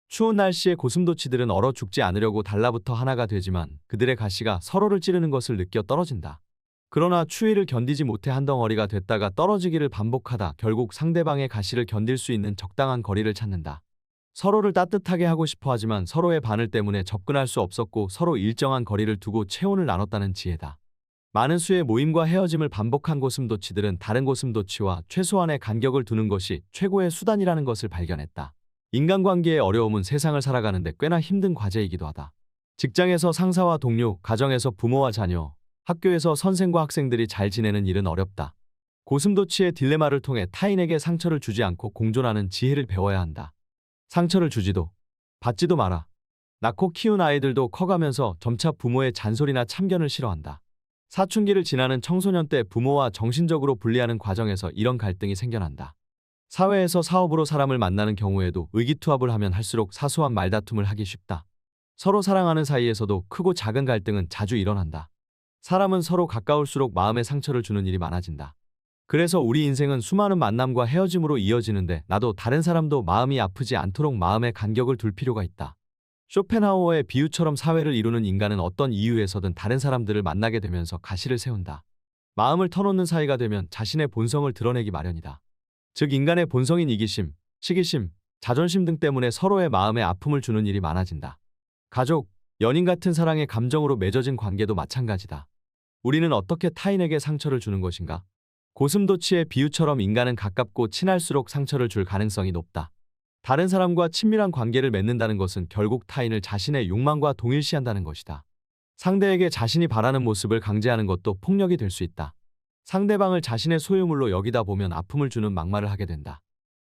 추운 날씨에 고슴도치들은 얼어 죽지 않으려고 달라붙어 하나가 되지만 그들의 가시가 서로를 찌르는 것을 느껴 떨어진다. 그러나 추위를 견디지 못해 한 덩어리가 됐다가 떨어지기를 반복하다 결국 상대방의 가시를 견딜 수 있는 적당한 거리를 찾는다. 서로를 따뜻하게 하고 싶어 하지만 서로의 바늘 때문에 접근할 수 없었고 서로 일정한 거리를 두고 체온을 나눴다는 지혜다. 많은 수의 모임과 헤어짐을 반복한 고슴도치들은 다른 고슴도치와 최소한의 간격을 두는 것이 최고의 수단이라는 것을 발견했다. 인간관계의 어려움은 세상을 살아가는데 꽤나 힘든 과제이기도 하다. 직장에서 상사와 동료, 가정에서 부모와 자녀, 학교에서 선생과 학생들이 잘 지내는 일은 어렵다. 고슴도치의 딜레마를 통해 타인에게 상처를 주지 않고 공존하는 지혜를 배워야 한다. 상처를 주지도 받지도 마라. 낳고 키운 아이들도 커가면서 점차 부모의 잔소리나 참견을 싫어한다. 사춘기를 지나는 청소년 때 부모와 정신적으로 분리하는 과정에서 이런 갈등이 생겨난다. 사회에서 사업으로 사람을 만나는 경우에도 의기투합을 하면 할수록 사소한 말다툼을 하기 쉽다. 서로 사랑하는 사이에서도 크고 작은 갈등은 자주 일어난다. 사람은 서로 가까울수록 마음에 상처를 주는 일이 많아진다. 그래서 우리 인생은 수많은 만남과 헤어짐으로 이어지는데 나도 다른 사람도 마음이 아프지 않도록 마음의 간격을 둘 필요가 있다. 쇼펜하우어의 비유처럼 사회를 이루는 인간은 어떤 이유에서든 다른 사람들을 만나게 되면서 가시를 세운다. 마음을 터놓는 사이가 되면 자신의 본성을 드러내기 마련이다. 즉 인간의 본성인 이기심, 시기심, 자존심 등 때문에 서로의 마음에 아픔을 주는 일이 많아진다. 가족, 연인 같은 사랑의 감정으로 맺어진 관계도 마찬가지다. 우리는 어떻게 타인에게 상처를 주는 것인가? 고슴도치의 비유처럼 인간은 가깝고 친할수록 상처를 줄 가능성이 높다. 다른 사람과 친밀한 관계를 맺는다는 것은 결국 타인을 자신의 욕망과 동일시한다는 것이다. 상대에게 자신이 바라는 모습을 강제하는 것도 폭력이 될 수 있다. 상대방을 자신의 소유물로 여기다 보면 아픔을 주는 막말을 하게 된다.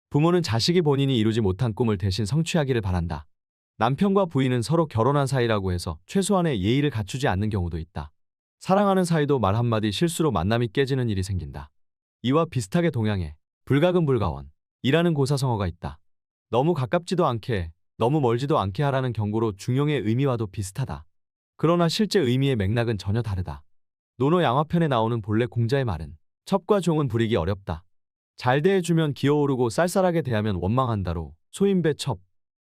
부모는 자식이 본인이 이루지 못한 꿈을 대신 성취하기를 바란다. 남편과 부인은 서로 결혼한 사이라고 해서 최소한의 예의를 갖추지 않는 경우도 있다. 사랑하는 사이도 말 한마디 실수로 만남이 깨지는 일이 생긴다. 이와 비슷하게 동양에 불가근불가원이라는 고사성어가 있다. 너무 가깝지도 않게, 너무 멀지도 않게 하라는 경고로 중용의 의미와도 비슷하다. 그러나 실제 의미의 맥락은 전혀 다르다. 논어양화편에 나오는 본래 공자의 말은 첩과 종은 부리기 어렵다. 잘 대해주면 기어오르고 쌀쌀하게 대하면 원망한다로 소인배 첩,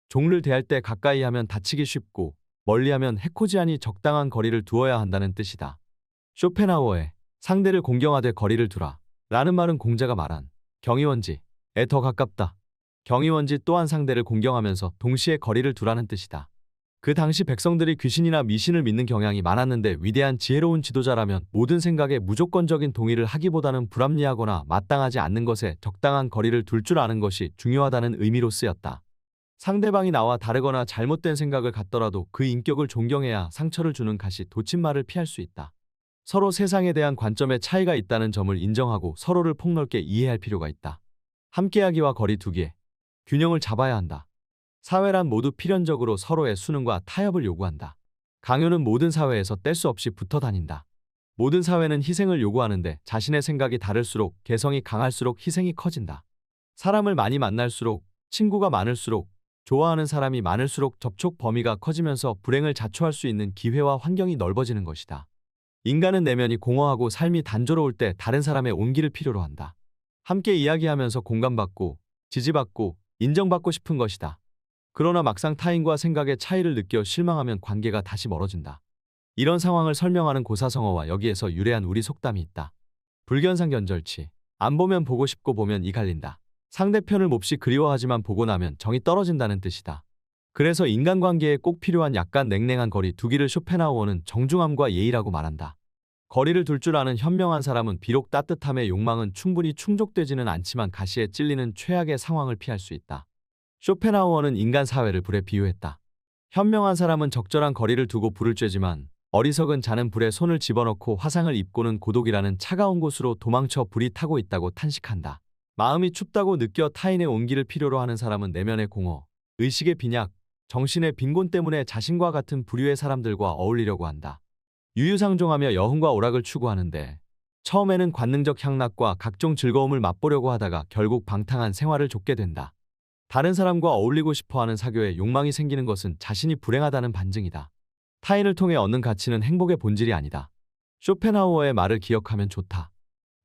종을 대할 때 가까이 하면 다치기 쉽고 멀리하면 해코지하니 적당한 거리를 두어야 한다는 뜻이다. 쇼펜하우어의 상대를 공경하되 거리를 두라 라는 말은 공자가 말한 경이원지에 더 가깝다. 경이원지 또한 상대를 공경하면서 동시에 거리를 두라는 뜻이다. 그 당시 백성들이 귀신이나 미신을 믿는 경향이 많았는데 위대한 지혜로운 지도자라면 모든 생각에 무조건적인 동의를 하기보다는 불합리하거나 마땅하지 않는 것에 적당한 거리를 둘 줄 아는 것이 중요하다는 의미로 쓰였다. 상대방이 나와 다르거나 잘못된 생각을 갖더라도 그 인격을 존경해야 상처를 주는 가시 도친말을 피할 수 있다. 서로 세상에 대한 관점에 차이가 있다는 점을 인정하고 서로를 폭넓게 이해할 필요가 있다. 함께하기와 거리 두기, 균형을 잡아야 한다. 사회란 모두 필연적으로 서로의 수능과 타협을 요구한다. 강요는 모든 사회에서 뗄 수 없이 붙어 다닌다. 모든 사회는 희생을 요구하는데 자신의 생각이 다를수록 개성이 강할수록 희생이 커진다. 사람을 많이 만날수록, 친구가 많을수록, 좋아하는 사람이 많을수록 접촉 범위가 커지면서 불행을 자초할 수 있는 기회와 환경이 넓어지는 것이다. 인간은 내면이 공허하고 삶이 단조로울 때 다른 사람의 온기를 필요로 한다. 함께 이야기하면서 공감받고, 지지받고, 인정받고 싶은 것이다. 그러나 막상 타인과 생각의 차이를 느껴 실망하면 관계가 다시 멀어진다. 이런 상황을 설명하는 고사성어와 여기에서 유래한 우리 속담이 있다. 불견상견절치. 안 보면 보고 싶고 보면 이 갈린다. 상대편을 몹시 그리워하지만 보고 나면 정이 떨어진다는 뜻이다. 그래서 인간관계에 꼭 필요한 약간 냉랭한 거리 두기를 쇼펜하우어는 정중함과 예의라고 말한다. 거리를 둘 줄 아는 현명한 사람은 비록 따뜻함의 욕망은 충분히 충족되지는 않지만 가시에 찔리는 최악의 상황을 피할 수 있다. 쇼펜하우어는 인간 사회를 불에 비유했다. 현명한 사람은 적절한 거리를 두고 불을 쬐지만 어리석은 자는 불에 손을 집어넣고 화상을 입고는 고독이라는 차가운 곳으로 도망쳐 불이 타고 있다고 탄식한다. 마음이 춥다고 느껴 타인의 온기를 필요로 하는 사람은 내면의 공허, 의식의 빈약, 정신의 빈곤 때문에 자신과 같은 부류의 사람들과 어울리려고 한다. 유유상종하며 여흥과 오락을 추구하는데 처음에는 관능적 향락과 각종 즐거움을 맛보려고 하다가 결국 방탕한 생활을 좇게 된다. 다른 사람과 어울리고 싶어하는 사교에 욕망이 생기는 것은 자신이 불행하다는 반증이다. 타인을 통해 얻는 가치는 행복의 본질이 아니다. 쇼펜하우어의 말을 기억하면 좋다.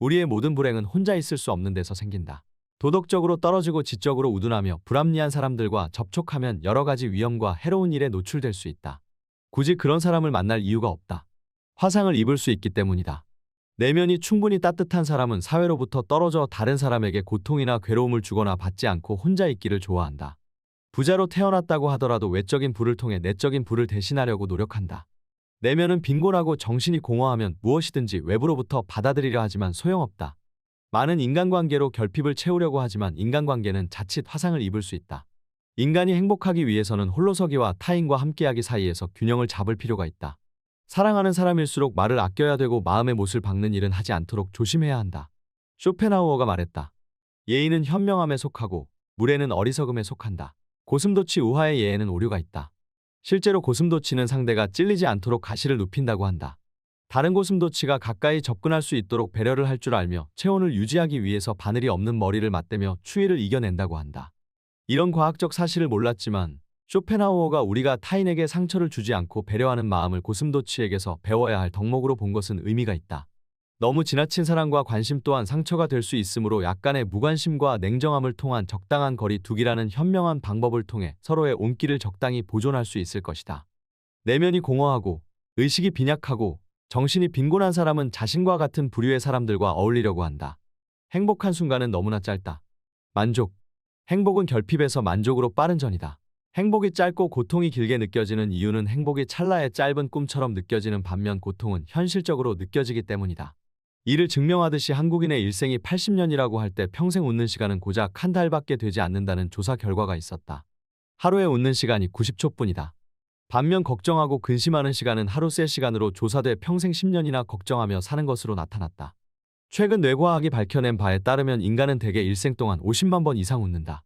우리의 모든 불행은 혼자 있을 수 없는 데서 생긴다. 도덕적으로 떨어지고 지적으로 우둔하며 불합리한 사람들과 접촉하면 여러 가지 위험과 해로운 일에 노출될 수 있다. 굳이 그런 사람을 만날 이유가 없다. 화상을 입을 수 있기 때문이다. 내면이 충분히 따뜻한 사람은 사회로부터 떨어져 다른 사람에게 고통이나 괴로움을 주거나 받지 않고 혼자 있기를 좋아한다. 부자로 태어났다고 하더라도 외적인 부를 통해 내적인 부를 대신하려고 노력한다. 내면은 빈곤하고 정신이 공허하면 무엇이든지 외부로부터 받아들이려 하지만 소용없다. 많은 인간관계로 결핍을 채우려고 하지만 인간관계는 자칫 화상을 입을 수 있다. 인간이 행복하기 위해서는 홀로서기와 타인과 함께하기 사이에서 균형을 잡을 필요가 있다. 사랑하는 사람일수록 말을 아껴야 되고 마음의 못을 박는 일은 하지 않도록 조심해야 한다. 쇼펜하우어가 말했다. 예의는 현명함에 속하고 무례는 어리석음에 속한다. 고슴도치 우화의 예에는 오류가 있다. 실제로 고슴도치는 상대가 찔리지 않도록 가시를 눕힌다고 한다. 다른 고슴도치가 가까이 접근할 수 있도록 배려를 할 줄 알며 체온을 유지하기 위해서 바늘이 없는 머리를 맞대며 추위를 이겨낸다고 한다. 이런 과학적 사실을 몰랐지만 쇼펜하우어가 우리가 타인에게 상처를 주지 않고 배려하는 마음을 고슴도치에게서 배워야 할 덕목으로 본 것은 의미가 있다. 너무 지나친 사랑과 관심 또한 상처가 될 수 있으므로 약간의 무관심과 냉정함을 통한 적당한 거리 두기라는 현명한 방법을 통해 서로의 온기를 적당히 보존할 수 있을 것이다. 내면이 공허하고 의식이 빈약하고 정신이 빈곤한 사람은 자신과 같은 부류의 사람들과 어울리려고 한다. 행복한 순간은 너무나 짧다. 만족. 행복은 결핍에서 만족으로 빠른 전이다. 행복이 짧고 고통이 길게 느껴지는 이유는 행복이 찰나의 짧은 꿈처럼 느껴지는 반면 고통은 현실적으로 느껴지기 때문이다. 이를 증명하듯이 한국인의 일생이 80년이라고 할 때 평생 웃는 시간은 고작 한 달밖에 되지 않는다는 조사 결과가 있었다. 하루에 웃는 시간이 90초뿐이다. 반면 걱정하고 근심하는 시간은 하루 3시간으로 조사돼 평생 10년이나 걱정하며 사는 것으로 나타났다. 최근 뇌과학이 밝혀낸 바에 따르면 인간은 대개 일생 동안 50만 번 이상 웃는다.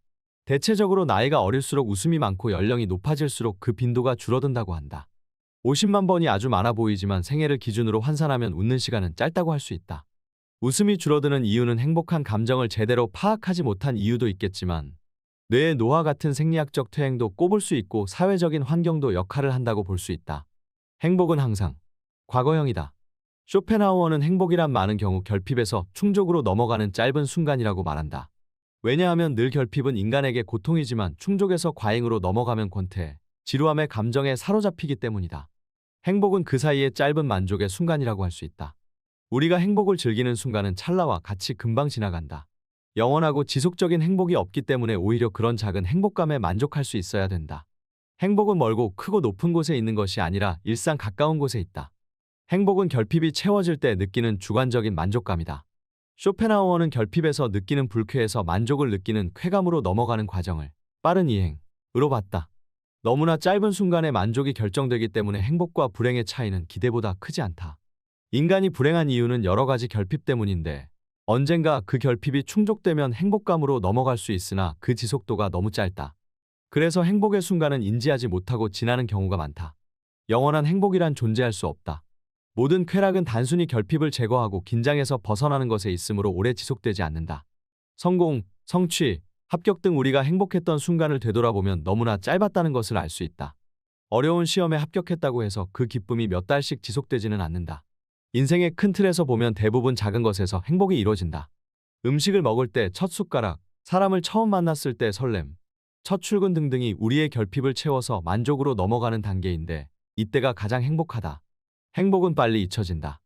대체적으로 나이가 어릴수록 웃음이 많고 연령이 높아질수록 그 빈도가 줄어든다고 한다. 50만 번이 아주 많아 보이지만 생애를 기준으로 환산하면 웃는 시간은 짧다고 할 수 있다. 웃음이 줄어드는 이유는 행복한 감정을 제대로 파악하지 못한 이유도 있겠지만 뇌의 노화 같은 생리학적 퇴행도 꼽을 수 있고 사회적인 환경도 역할을 한다고 볼 수 있다. 행복은 항상 과거형이다. 쇼펜하우어는 행복이란 많은 경우 결핍에서 충족으로 넘어가는 짧은 순간이라고 말한다. 왜냐하면 늘 결핍은 인간에게 고통이지만 충족에서 과잉으로 넘어가면 권태, 지루함의 감정에 사로잡히기 때문이다. 행복은 그 사이의 짧은 만족의 순간이라고 할 수 있다. 우리가 행복을 즐기는 순간은 찰나와 같이 금방 지나간다. 영원하고 지속적인 행복이 없기 때문에 오히려 그런 작은 행복감에 만족할 수 있어야 된다. 행복은 멀고 크고 높은 곳에 있는 것이 아니라 일상 가까운 곳에 있다. 행복은 결핍이 채워질 때 느끼는 주관적인 만족감이다. 쇼펜하우어는 결핍에서 느끼는 불쾌에서 만족을 느끼는 쾌감으로 넘어가는 과정을 빠른 이행으로 봤다. 너무나 짧은 순간에 만족이 결정되기 때문에 행복과 불행의 차이는 기대보다 크지 않다. 인간이 불행한 이유는 여러 가지 결핍 때문인데 언젠가 그 결핍이 충족되면 행복감으로 넘어갈 수 있으나 그 지속도가 너무 짧다. 그래서 행복의 순간은 인지하지 못하고 지나는 경우가 많다. 영원한 행복이란 존재할 수 없다. 모든 쾌락은 단순히 결핍을 제거하고 긴장에서 벗어나는 것에 있으므로 오래 지속되지 않는다. 성공, 성취, 합격 등 우리가 행복했던 순간을 되돌아보면 너무나 짧았다는 것을 알 수 있다. 어려운 시험에 합격했다고 해서 그 기쁨이 몇 달씩 지속되지는 않는다. 인생의 큰 틀에서 보면 대부분 작은 것에서 행복이 이루어진다. 음식을 먹을 때 첫 숟가락, 사람을 처음 만났을 때 설렘, 첫 출근 등등이 우리의 결핍을 채워서 만족으로 넘어가는 단계인데 이때가 가장 행복하다. 행복은 빨리 잊혀진다.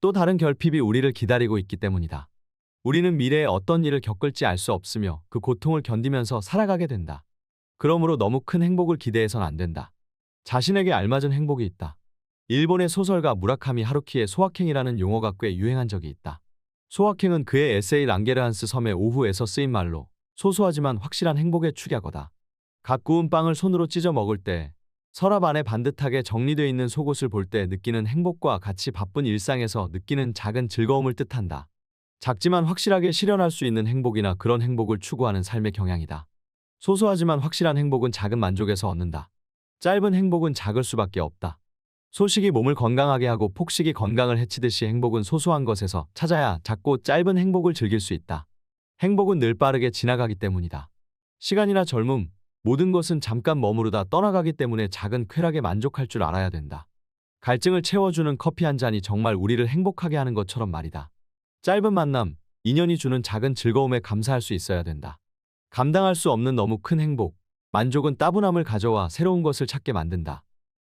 또 다른 결핍이 우리를 기다리고 있기 때문이다. 우리는 미래에 어떤 일을 겪을지 알 수 없으며 그 고통을 견디면서 살아가게 된다. 그러므로 너무 큰 행복을 기대해선 안 된다. 자신에게 알맞은 행복이 있다. 일본의 소설가 무라카미 하루키의 소확행이라는 용어가 꽤 유행한 적이 있다. 소확행은 그의 에세이 랑게르한스 섬의 오후에서 쓰인 말로 소소하지만 확실한 행복의 축약어다. 갓 구운 빵을 손으로 찢어 먹을 때, 서랍 안에 반듯하게 정리되어 있는 속옷을 볼 때 느끼는 행복과 같이 바쁜 일상에서 느끼는 작은 즐거움을 뜻한다. 작지만 확실하게 실현할 수 있는 행복이나 그런 행복을 추구하는 삶의 경향이다. 소소하지만 확실한 행복은 작은 만족에서 얻는다. 짧은 행복은 작을 수밖에 없다. 소식이 몸을 건강하게 하고 폭식이 건강을 해치듯이 행복은 소소한 것에서 찾아야 작고 짧은 행복을 즐길 수 있다. 행복은 늘 빠르게 지나가기 때문이다. 시간이나 젊음, 모든 것은 잠깐 머무르다 떠나가기 때문에 작은 쾌락에 만족할 줄 알아야 된다. 갈증을 채워주는 커피 한 잔이 정말 우리를 행복하게 하는 것처럼 말이다. 짧은 만남, 인연이 주는 작은 즐거움에 감사할 수 있어야 된다. 감당할 수 없는 너무 큰 행복, 만족은 따분함을 가져와 새로운 것을 찾게 만든다.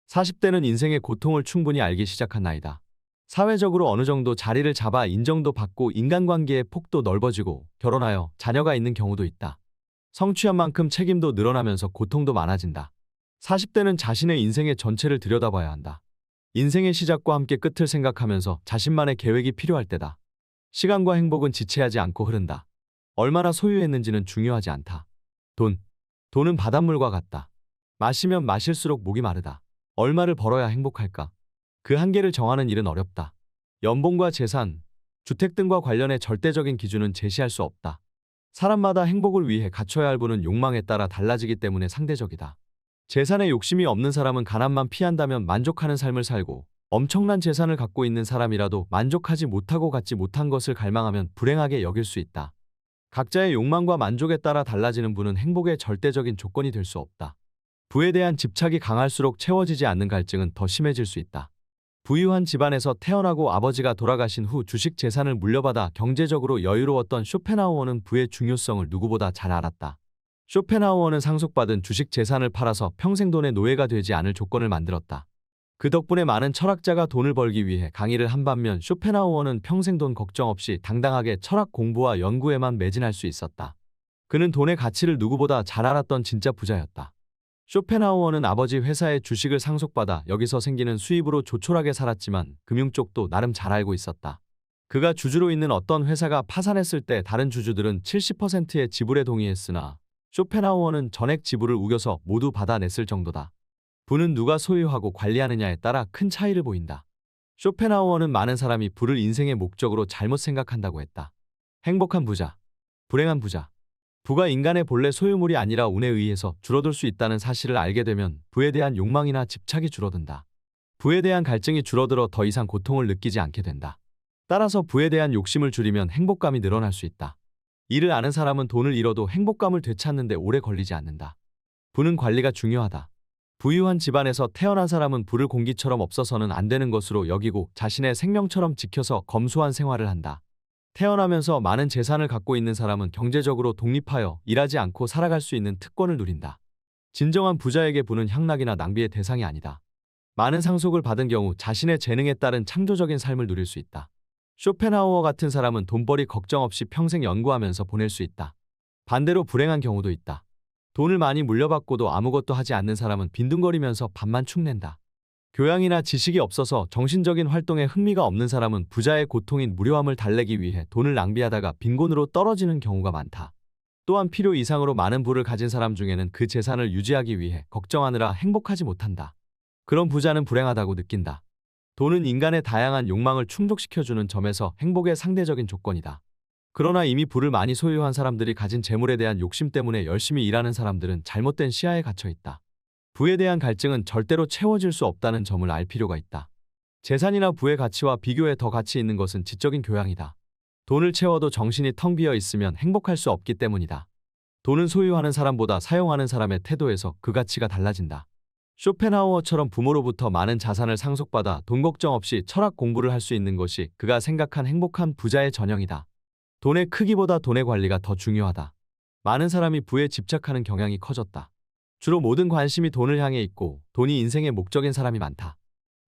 40대는 인생의 고통을 충분히 알기 시작한 나이다. 사회적으로 어느 정도 자리를 잡아 인정도 받고 인간관계의 폭도 넓어지고 결혼하여 자녀가 있는 경우도 있다. 성취한 만큼 책임도 늘어나면서 고통도 많아진다. 40대는 자신의 인생의 전체를 들여다봐야 한다. 인생의 시작과 함께 끝을 생각하면서 자신만의 계획이 필요할 때다. 시간과 행복은 지체하지 않고 흐른다. 얼마나 소유했는지는 중요하지 않다. 돈은 바닷물과 같다. 마시면 마실수록 목이 마르다. 얼마를 벌어야 행복할까? 그 한계를 정하는 일은 어렵다. 연봉과 재산, 주택 등과 관련해 절대적인 기준은 제시할 수 없다. 사람마다 행복을 위해 갖춰야 할 부는 욕망에 따라 달라지기 때문에 상대적이다. 재산에 욕심이 없는 사람은 가난만 피한다면 만족하는 삶을 살고, 엄청난 재산을 갖고 있는 사람이라도 만족하지 못하고 갖지 못한 것을 갈망하면 불행하게 여길 수 있다. 각자의 욕망과 만족에 따라 달라지는 부는 행복의 절대적인 조건이 될 수 없다. 부에 대한 집착이 강할수록 채워지지 않는 갈증은 더 심해질 수 있다. 부유한 집안에서 태어나고 아버지가 돌아가신 후 주식 재산을 물려받아 경제적으로 여유로웠던 쇼펜하우어는 부의 중요성을 누구보다 잘 알았다. 쇼펜하우어는 상속받은 주식 재산을 팔아서 평생 돈의 노예가 되지 않을 조건을 만들었다. 그 덕분에 많은 철학자가 돈을 벌기 위해 강의를 한 반면 쇼펜하우어는 평생 돈 걱정 없이 당당하게 철학 공부와 연구에만 매진할 수 있었다. 그는 돈의 가치를 누구보다 잘 알았던 진짜 부자였다. 쇼펜하우어는 아버지 회사의 주식을 상속받아 여기서 생기는 수입으로 조촐하게 살았지만 금융 쪽도 나름 잘 알고 있었다. 그가 주주로 있는 어떤 회사가 파산했을 때 다른 주주들은 70%의 지불에 동의했으나 쇼펜하우어는 전액 지불을 우겨서 모두 받아냈을 정도다. 부는 누가 소유하고 관리하느냐에 따라 큰 차이를 보인다. 쇼펜하우어는 많은 사람이 부를 인생의 목적으로 잘못 생각한다고 했다. 행복한 부자, 불행한 부자. 부가 인간의 본래 소유물이 아니라 운에 의해서 줄어들 수 있다는 사실을 알게 되면 부에 대한 욕망이나 집착이 줄어든다. 부에 대한 갈증이 줄어들어 더 이상 고통을 느끼지 않게 된다. 따라서 부에 대한 욕심을 줄이면 행복감이 늘어날 수 있다. 이를 아는 사람은 돈을 잃어도 행복감을 되찾는 데 오래 걸리지 않는다. 부는 관리가 중요하다. 부유한 집안에서 태어난 사람은 부를 공기처럼 없어서는 안 되는 것으로 여기고 자신의 생명처럼 지켜서 검소한 생활을 한다. 태어나면서 많은 재산을 갖고 있는 사람은 경제적으로 독립하여 일하지 않고 살아갈 수 있는 특권을 누린다. 진정한 부자에게 부는 향락이나 낭비의 대상이 아니다. 많은 상속을 받은 경우 자신의 재능에 따른 창조적인 삶을 누릴 수 있다. 쇼펜하우어 같은 사람은 돈벌이 걱정 없이 평생 연구하면서 보낼 수 있다. 반대로 불행한 경우도 있다. 돈을 많이 물려받고도 아무것도 하지 않는 사람은 빈둥거리면서 밥만 축낸다. 교양이나 지식이 없어서 정신적인 활동에 흥미가 없는 사람은 부자의 고통인 무료함을 달래기 위해 돈을 낭비하다가 빈곤으로 떨어지는 경우가 많다. 또한 필요 이상으로 많은 부를 가진 사람 중에는 그 재산을 유지하기 위해 걱정하느라 행복하지 못한다. 그런 부자는 불행하다고 느낀다. 돈은 인간의 다양한 욕망을 충족시켜주는 점에서 행복의 상대적인 조건이다. 그러나 이미 부를 많이 소유한 사람들이 가진 재물에 대한 욕심 때문에 열심히 일하는 사람들은 잘못된 시야에 갇혀 있다. 부에 대한 갈증은 절대로 채워질 수 없다는 점을 알 필요가 있다. 재산이나 부의 가치와 비교해 더 가치 있는 것은 지적인 교양이다. 돈을 채워도 정신이 텅 비어 있으면 행복할 수 없기 때문이다. 돈은 소유하는 사람보다 사용하는 사람의 태도에서 그 가치가 달라진다. 쇼펜하우어처럼 부모로부터 많은 자산을 상속받아 돈 걱정 없이 철학 공부를 할 수 있는 것이 그가 생각한 행복한 부자의 전형이다. 돈의 크기보다 돈의 관리가 더 중요하다. 많은 사람이 부에 집착하는 경향이 커졌다. 주로 모든 관심이 돈을 향해 있고 돈이 인생의 목적인 사람이 많다.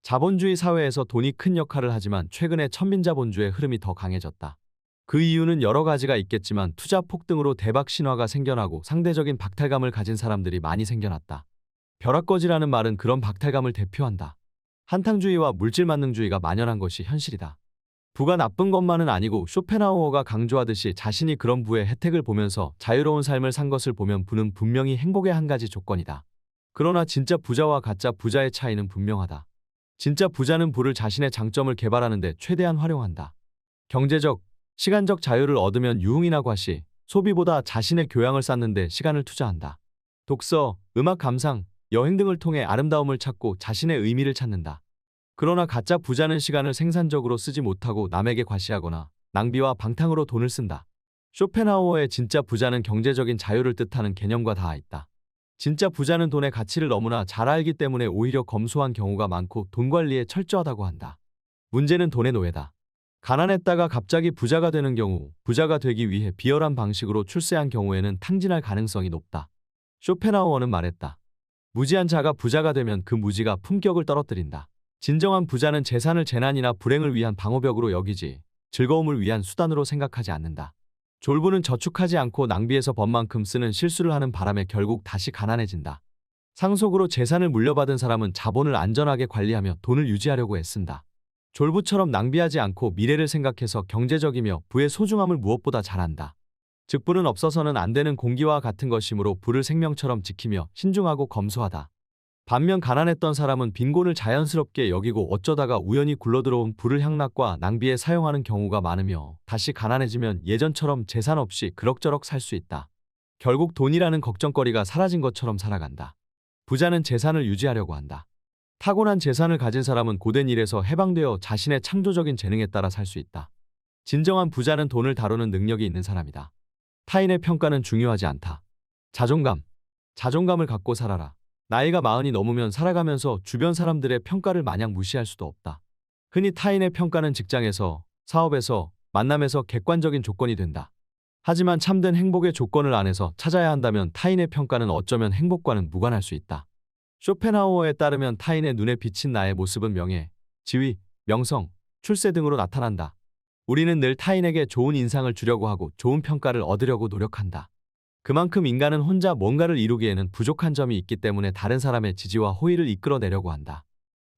자본주의 사회에서 돈이 큰 역할을 하지만 최근에 천민자본주의 흐름이 더 강해졌다. 그 이유는 여러 가지가 있겠지만 투자 폭등으로 대박 신화가 생겨나고 상대적인 박탈감을 가진 사람들이 많이 생겨났다. 벼락거지라는 말은 그런 박탈감을 대표한다. 한탕주의와 물질만능주의가 만연한 것이 현실이다. 부가 나쁜 것만은 아니고 쇼펜하우어가 강조하듯이 자신이 그런 부의 혜택을 보면서 자유로운 삶을 산 것을 보면 부는 분명히 행복의 한 가지 조건이다. 그러나 진짜 부자와 가짜 부자의 차이는 분명하다. 진짜 부자는 부를 자신의 장점을 개발하는 데 최대한 활용한다. 경제적, 시간적 자유를 얻으면 유흥이나 과시, 소비보다 자신의 교양을 쌓는 데 시간을 투자한다. 독서, 음악 감상, 여행 등을 통해 아름다움을 찾고 자신의 의미를 찾는다. 그러나 가짜 부자는 시간을 생산적으로 쓰지 못하고 남에게 과시하거나 낭비와 방탕으로 돈을 쓴다. 쇼펜하우어의 진짜 부자는 경제적인 자유를 뜻하는 개념과 닿아 있다. 진짜 부자는 돈의 가치를 너무나 잘 알기 때문에 오히려 검소한 경우가 많고 돈 관리에 철저하다고 한다. 문제는 돈의 노예다. 가난했다가 갑자기 부자가 되는 경우, 부자가 되기 위해 비열한 방식으로 출세한 경우에는 탕진할 가능성이 높다. 쇼펜하우어는 말했다. 무지한 자가 부자가 되면 그 무지가 품격을 떨어뜨린다. 진정한 부자는 재산을 재난이나 불행을 위한 방어벽으로 여기지 즐거움을 위한 수단으로 생각하지 않는다. 졸부는 저축하지 않고 낭비해서 번 만큼 쓰는 실수를 하는 바람에 결국 다시 가난해진다. 상속으로 재산을 물려받은 사람은 자본을 안전하게 관리하며 돈을 유지하려고 애쓴다. 졸부처럼 낭비하지 않고 미래를 생각해서 경제적이며 부의 소중함을 무엇보다 잘 안다. 즉 부는 없어서는 안 되는 공기와 같은 것이므로 부를 생명처럼 지키며 신중하고 검소하다. 반면 가난했던 사람은 빈곤을 자연스럽게 여기고 어쩌다가 우연히 굴러들어온 부를 향락과 낭비에 사용하는 경우가 많으며 다시 가난해지면 예전처럼 재산 없이 그럭저럭 살 수 있다. 결국 돈이라는 걱정거리가 사라진 것처럼 살아간다. 부자는 재산을 유지하려고 한다. 타고난 재산을 가진 사람은 고된 일에서 해방되어 자신의 창조적인 재능에 따라 살 수 있다. 진정한 부자는 돈을 다루는 능력이 있는 사람이다. 타인의 평가는 중요하지 않다. 자존감을 갖고 살아라. 나이가 40이 넘으면 살아가면서 주변 사람들의 평가를 마냥 무시할 수도 없다. 흔히 타인의 평가는 직장에서, 사업에서, 만남에서 객관적인 조건이 된다. 하지만 참된 행복의 조건을 안에서 찾아야 한다면 타인의 평가는 어쩌면 행복과는 무관할 수 있다. 쇼펜하우어에 따르면 타인의 눈에 비친 나의 모습은 명예, 지위, 명성, 출세 등으로 나타난다. 우리는 늘 타인에게 좋은 인상을 주려고 하고 좋은 평가를 얻으려고 노력한다. 그만큼 인간은 혼자 뭔가를 이루기에는 부족한 점이 있기 때문에 다른 사람의 지지와 호의를 이끌어내려고 한다.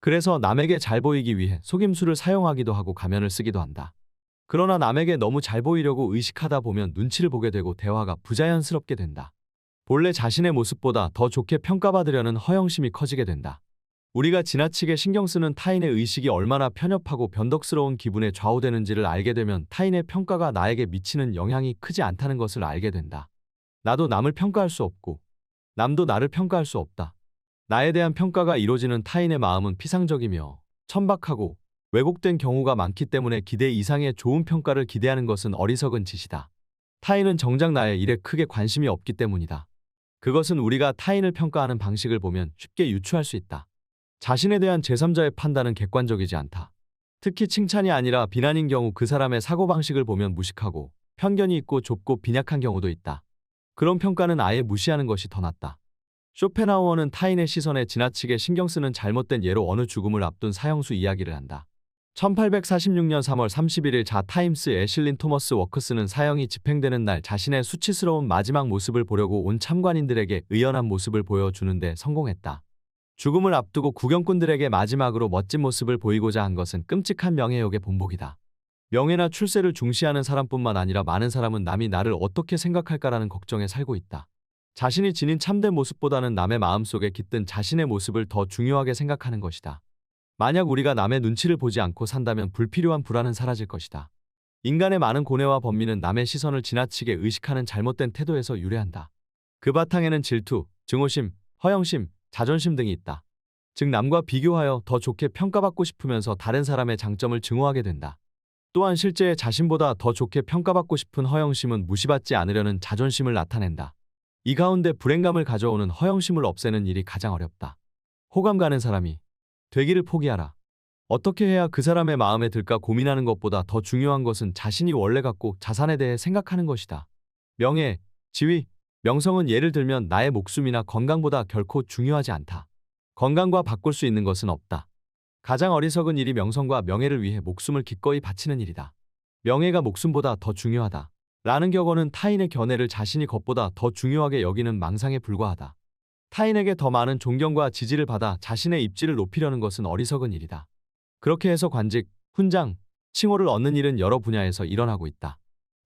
그래서 남에게 잘 보이기 위해 속임수를 사용하기도 하고 가면을 쓰기도 한다. 그러나 남에게 너무 잘 보이려고 의식하다 보면 눈치를 보게 되고 대화가 부자연스럽게 된다. 본래 자신의 모습보다 더 좋게 평가받으려는 허영심이 커지게 된다. 우리가 지나치게 신경 쓰는 타인의 의식이 얼마나 편협하고 변덕스러운 기분에 좌우되는지를 알게 되면 타인의 평가가 나에게 미치는 영향이 크지 않다는 것을 알게 된다. 나도 남을 평가할 수 없고 남도 나를 평가할 수 없다. 나에 대한 평가가 이루어지는 타인의 마음은 피상적이며 천박하고 왜곡된 경우가 많기 때문에 기대 이상의 좋은 평가를 기대하는 것은 어리석은 짓이다. 타인은 정작 나의 일에 크게 관심이 없기 때문이다. 그것은 우리가 타인을 평가하는 방식을 보면 쉽게 유추할 수 있다. 자신에 대한 제3자의 판단은 객관적이지 않다. 특히 칭찬이 아니라 비난인 경우 그 사람의 사고방식을 보면 무식하고 편견이 있고 좁고 빈약한 경우도 있다. 그런 평가는 아예 무시하는 것이 더 낫다. 쇼펜하우어는 타인의 시선에 지나치게 신경 쓰는 잘못된 예로 어느 죽음을 앞둔 사형수 이야기를 한다. 1846년 3월 31일 자 타임스 애실린 토머스 워크스는 사형이 집행되는 날 자신의 수치스러운 마지막 모습을 보려고 온 참관인들에게 의연한 모습을 보여주는데 성공했다. 죽음을 앞두고 구경꾼들에게 마지막으로 멋진 모습을 보이고자 한 것은 끔찍한 명예욕의 본보기다. 명예나 출세를 중시하는 사람뿐만 아니라 많은 사람은 남이 나를 어떻게 생각할까라는 걱정에 살고 있다. 자신이 지닌 참된 모습보다는 남의 마음속에 깃든 자신의 모습을 더 중요하게 생각하는 것이다. 만약 우리가 남의 눈치를 보지 않고 산다면 불필요한 불안은 사라질 것이다. 인간의 많은 고뇌와 번민은 남의 시선을 지나치게 의식하는 잘못된 태도에서 유래한다. 그 바탕에는 질투, 증오심, 허영심, 자존심 등이 있다. 즉 남과 비교하여 더 좋게 평가받고 싶으면서 다른 사람의 장점을 증오하게 된다. 또한 실제 자신보다 더 좋게 평가받고 싶은 허영심은 무시받지 않으려는 자존심을 나타낸다. 이 가운데 불행감을 가져오는 허영심을 없애는 일이 가장 어렵다. 호감 가는 사람이 되기를 포기하라. 어떻게 해야 그 사람의 마음에 들까 고민하는 것보다 더 중요한 것은 자신이 원래 갖고 자산에 대해 생각하는 것이다. 명예, 지위, 명성은 예를 들면 나의 목숨이나 건강보다 결코 중요하지 않다. 건강과 바꿀 수 있는 것은 없다. 가장 어리석은 일이 명성과 명예를 위해 목숨을 기꺼이 바치는 일이다. 명예가 목숨보다 더 중요하다. 라는 격언은 타인의 견해를 자신이 것보다 더 중요하게 여기는 망상에 불과하다. 타인에게 더 많은 존경과 지지를 받아 자신의 입지를 높이려는 것은 어리석은 일이다. 그렇게 해서 관직, 훈장, 칭호를 얻는 일은 여러 분야에서 일어나고 있다.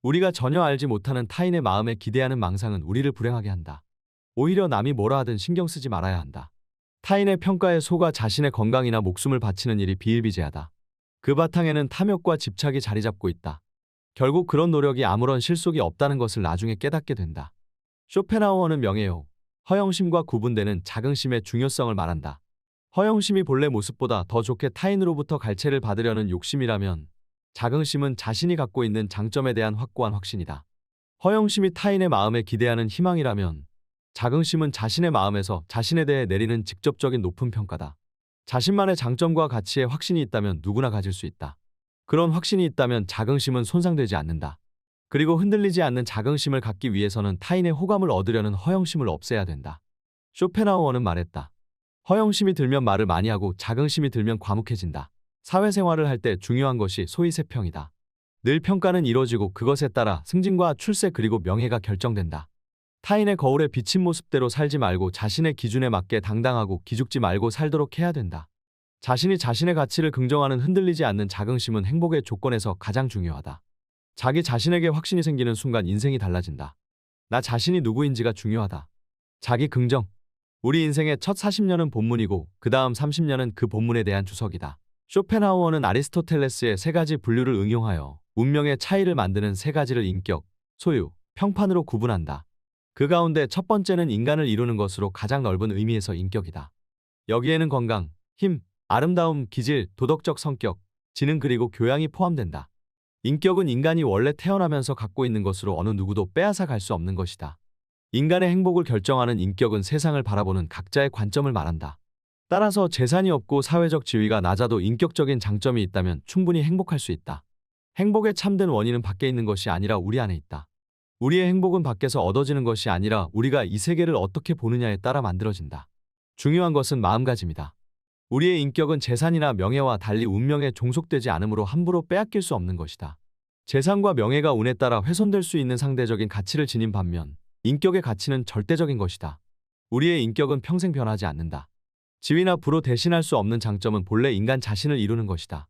우리가 전혀 알지 못하는 타인의 마음에 기대하는 망상은 우리를 불행하게 한다. 오히려 남이 뭐라 하든 신경 쓰지 말아야 한다. 타인의 평가에 속아 자신의 건강이나 목숨을 바치는 일이 비일비재하다. 그 바탕에는 탐욕과 집착이 자리 잡고 있다. 결국 그런 노력이 아무런 실속이 없다는 것을 나중에 깨닫게 된다. 쇼펜하우어는 명예욕, 허영심과 구분되는 자긍심의 중요성을 말한다. 허영심이 본래 모습보다 더 좋게 타인으로부터 갈채를 받으려는 욕심이라면 자긍심은 자신이 갖고 있는 장점에 대한 확고한 확신이다. 허영심이 타인의 마음에 기대하는 희망이라면 자긍심은 자신의 마음에서 자신에 대해 내리는 직접적인 높은 평가다. 자신만의 장점과 가치에 확신이 있다면 누구나 가질 수 있다. 그런 확신이 있다면 자긍심은 손상되지 않는다. 그리고 흔들리지 않는 자긍심을 갖기 위해서는 타인의 호감을 얻으려는 허영심을 없애야 된다. 쇼펜하우어는 말했다. 허영심이 들면 말을 많이 하고 자긍심이 들면 과묵해진다. 사회생활을 할 때 중요한 것이 소위 세평이다. 늘 평가는 이뤄지고 그것에 따라 승진과 출세 그리고 명예가 결정된다. 타인의 거울에 비친 모습대로 살지 말고 자신의 기준에 맞게 당당하고 기죽지 말고 살도록 해야 된다. 자신이 자신의 가치를 긍정하는 흔들리지 않는 자긍심은 행복의 조건에서 가장 중요하다. 자기 자신에게 확신이 생기는 순간 인생이 달라진다. 나 자신이 누구인지가 중요하다. 자기 긍정. 우리 인생의 첫 40년은 본문이고 그 다음 30년은 그 본문에 대한 주석이다. 쇼펜하우어는 아리스토텔레스의 세 가지 분류를 응용하여 운명의 차이를 만드는 세 가지를 인격, 소유, 평판으로 구분한다. 그 가운데 첫 번째는 인간을 이루는 것으로 가장 넓은 의미에서 인격이다. 여기에는 건강, 힘, 아름다움, 기질, 도덕적 성격, 지능 그리고 교양이 포함된다. 인격은 인간이 원래 태어나면서 갖고 있는 것으로 어느 누구도 빼앗아 갈 수 없는 것이다. 인간의 행복을 결정하는 인격은 세상을 바라보는 각자의 관점을 말한다. 따라서 재산이 없고 사회적 지위가 낮아도 인격적인 장점이 있다면 충분히 행복할 수 있다. 행복의 참된 원인은 밖에 있는 것이 아니라 우리 안에 있다. 우리의 행복은 밖에서 얻어지는 것이 아니라 우리가 이 세계를 어떻게 보느냐에 따라 만들어진다. 중요한 것은 마음가짐이다. 우리의 인격은 재산이나 명예와 달리 운명에 종속되지 않으므로 함부로 빼앗길 수 없는 것이다. 재산과 명예가 운에 따라 훼손될 수 있는 상대적인 가치를 지닌 반면 인격의 가치는 절대적인 것이다. 우리의 인격은 평생 변하지 않는다. 지위나 부로 대신할 수 없는 장점은 본래 인간 자신을 이루는 것이다.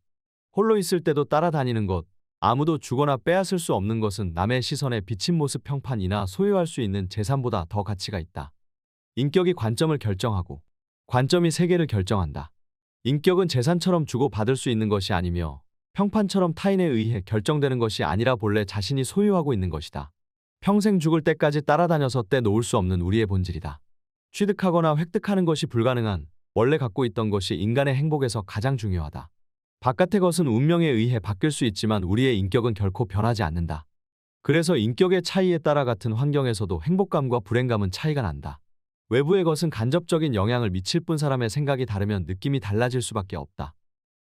홀로 있을 때도 따라다니는 것, 아무도 주거나 빼앗을 수 없는 것은 남의 시선에 비친 모습 평판이나 소유할 수 있는 재산보다 더 가치가 있다. 인격이 관점을 결정하고 관점이 세계를 결정한다. 인격은 재산처럼 주고 받을 수 있는 것이 아니며 평판처럼 타인에 의해 결정되는 것이 아니라 본래 자신이 소유하고 있는 것이다. 평생 죽을 때까지 따라다녀서 떼놓을 수 없는 우리의 본질이다. 취득하거나 획득하는 것이 불가능한 원래 갖고 있던 것이 인간의 행복에서 가장 중요하다. 바깥의 것은 운명에 의해 바뀔 수 있지만 우리의 인격은 결코 변하지 않는다. 그래서 인격의 차이에 따라 같은 환경에서도 행복감과 불행감은 차이가 난다. 외부의 것은 간접적인 영향을 미칠 뿐 사람의 생각이 다르면 느낌이 달라질 수밖에 없다.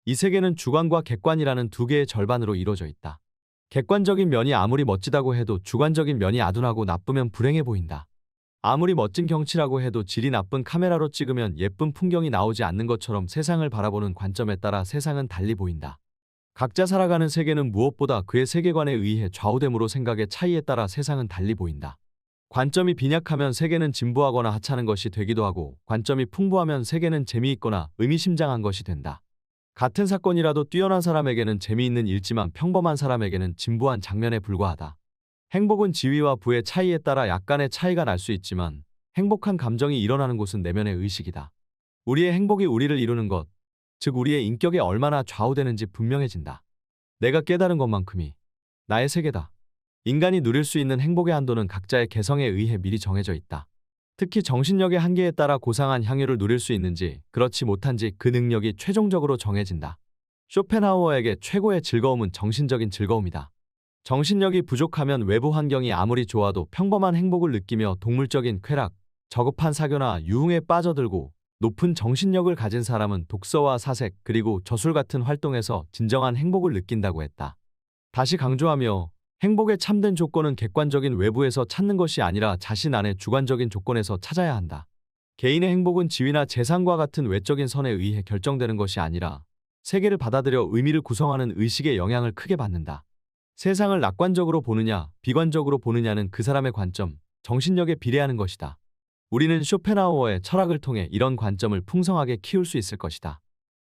이 세계는 주관과 객관이라는 두 개의 절반으로 이루어져 있다. 객관적인 면이 아무리 멋지다고 해도 주관적인 면이 아둔하고 나쁘면 불행해 보인다. 아무리 멋진 경치라고 해도 질이 나쁜 카메라로 찍으면 예쁜 풍경이 나오지 않는 것처럼 세상을 바라보는 관점에 따라 세상은 달리 보인다. 각자 살아가는 세계는 무엇보다 그의 세계관에 의해 좌우됨으로 생각의 차이에 따라 세상은 달리 보인다. 관점이 빈약하면 세계는 진부하거나 하찮은 것이 되기도 하고 관점이 풍부하면 세계는 재미있거나 의미심장한 것이 된다. 같은 사건이라도 뛰어난 사람에게는 재미있는 일지만 평범한 사람에게는 진부한 장면에 불과하다. 행복은 지위와 부의 차이에 따라 약간의 차이가 날 수 있지만 행복한 감정이 일어나는 곳은 내면의 의식이다. 우리의 행복이 우리를 이루는 것, 즉 우리의 인격에 얼마나 좌우되는지 분명해진다. 내가 깨달은 것만큼이 나의 세계다. 인간이 누릴 수 있는 행복의 한도는 각자의 개성에 의해 미리 정해져 있다. 특히 정신력의 한계에 따라 고상한 향유를 누릴 수 있는지 그렇지 못한지 그 능력이 최종적으로 정해진다. 쇼펜하우어에게 최고의 즐거움은 정신적인 즐거움이다. 정신력이 부족하면 외부 환경이 아무리 좋아도 평범한 행복을 느끼며 동물적인 쾌락, 저급한 사교나 유흥에 빠져들고 높은 정신력을 가진 사람은 독서와 사색 그리고 저술 같은 활동에서 진정한 행복을 느낀다고 했다. 다시 강조하며 행복의 참된 조건은 객관적인 외부에서 찾는 것이 아니라 자신 안의 주관적인 조건에서 찾아야 한다. 개인의 행복은 지위나 재산과 같은 외적인 선에 의해 결정되는 것이 아니라 세계를 받아들여 의미를 구성하는 의식의 영향을 크게 받는다. 세상을 낙관적으로 보느냐, 비관적으로 보느냐는 그 사람의 관점, 정신력에 비례하는 것이다. 우리는 쇼펜하우어의 철학을 통해 이런 관점을 풍성하게 키울 수 있을 것이다.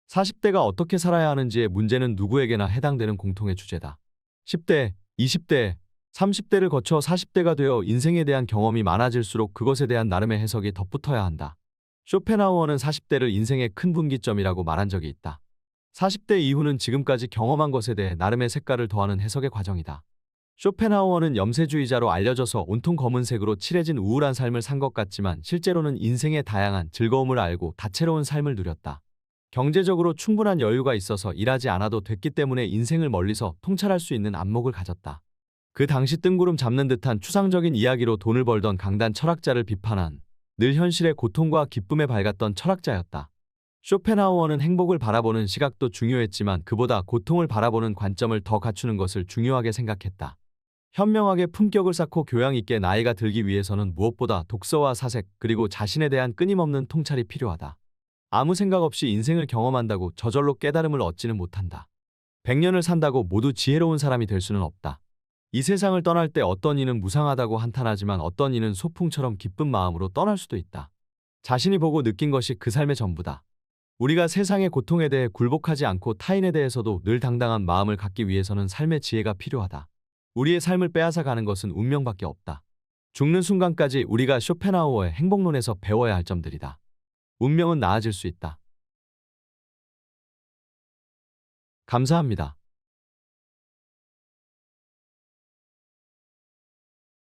40대가 어떻게 살아야 하는지의 문제는 누구에게나 해당되는 공통의 주제다. 10대, 20대, 30대를 거쳐 40대가 되어 인생에 대한 경험이 많아질수록 그것에 대한 나름의 해석이 덧붙어야 한다. 쇼펜하우어는 40대를 인생의 큰 분기점이라고 말한 적이 있다. 40대 이후는 지금까지 경험한 것에 대해 나름의 색깔을 더하는 해석의 과정이다. 쇼펜하우어는 염세주의자로 알려져서 온통 검은색으로 칠해진 우울한 삶을 산 것 같지만 실제로는 인생의 다양한 즐거움을 알고 다채로운 삶을 누렸다. 경제적으로 충분한 여유가 있어서 일하지 않아도 됐기 때문에 인생을 멀리서 통찰할 수 있는 안목을 가졌다. 그 당시 뜬구름 잡는 듯한 추상적인 이야기로 돈을 벌던 강단 철학자를 비판한 늘 현실의 고통과 기쁨에 밝았던 철학자였다. 쇼펜하우어는 행복을 바라보는 시각도 중요했지만 그보다 고통을 바라보는 관점을 더 갖추는 것을 중요하게 생각했다. 현명하게 품격을 쌓고 교양 있게 나이가 들기 위해서는 무엇보다 독서와 사색 그리고 자신에 대한 끊임없는 통찰이 필요하다. 아무 생각 없이 인생을 경험한다고 저절로 깨달음을 얻지는 못한다. 100년을 산다고 모두 지혜로운 사람이 될 수는 없다. 이 세상을 떠날 때 어떤 이는 무상하다고 한탄하지만 어떤 이는 소풍처럼 기쁜 마음으로 떠날 수도 있다. 자신이 보고 느낀 것이 그 삶의 전부다. 우리가 세상의 고통에 대해 굴복하지 않고 타인에 대해서도 늘 당당한 마음을 갖기 위해서는 삶의 지혜가 필요하다. 우리의 삶을 빼앗아 가는 것은 운명밖에 없다. 죽는 순간까지 우리가 쇼펜하우어의 행복론에서 배워야 할 점들이다. 운명은 나아질 수 있다. 감사합니다.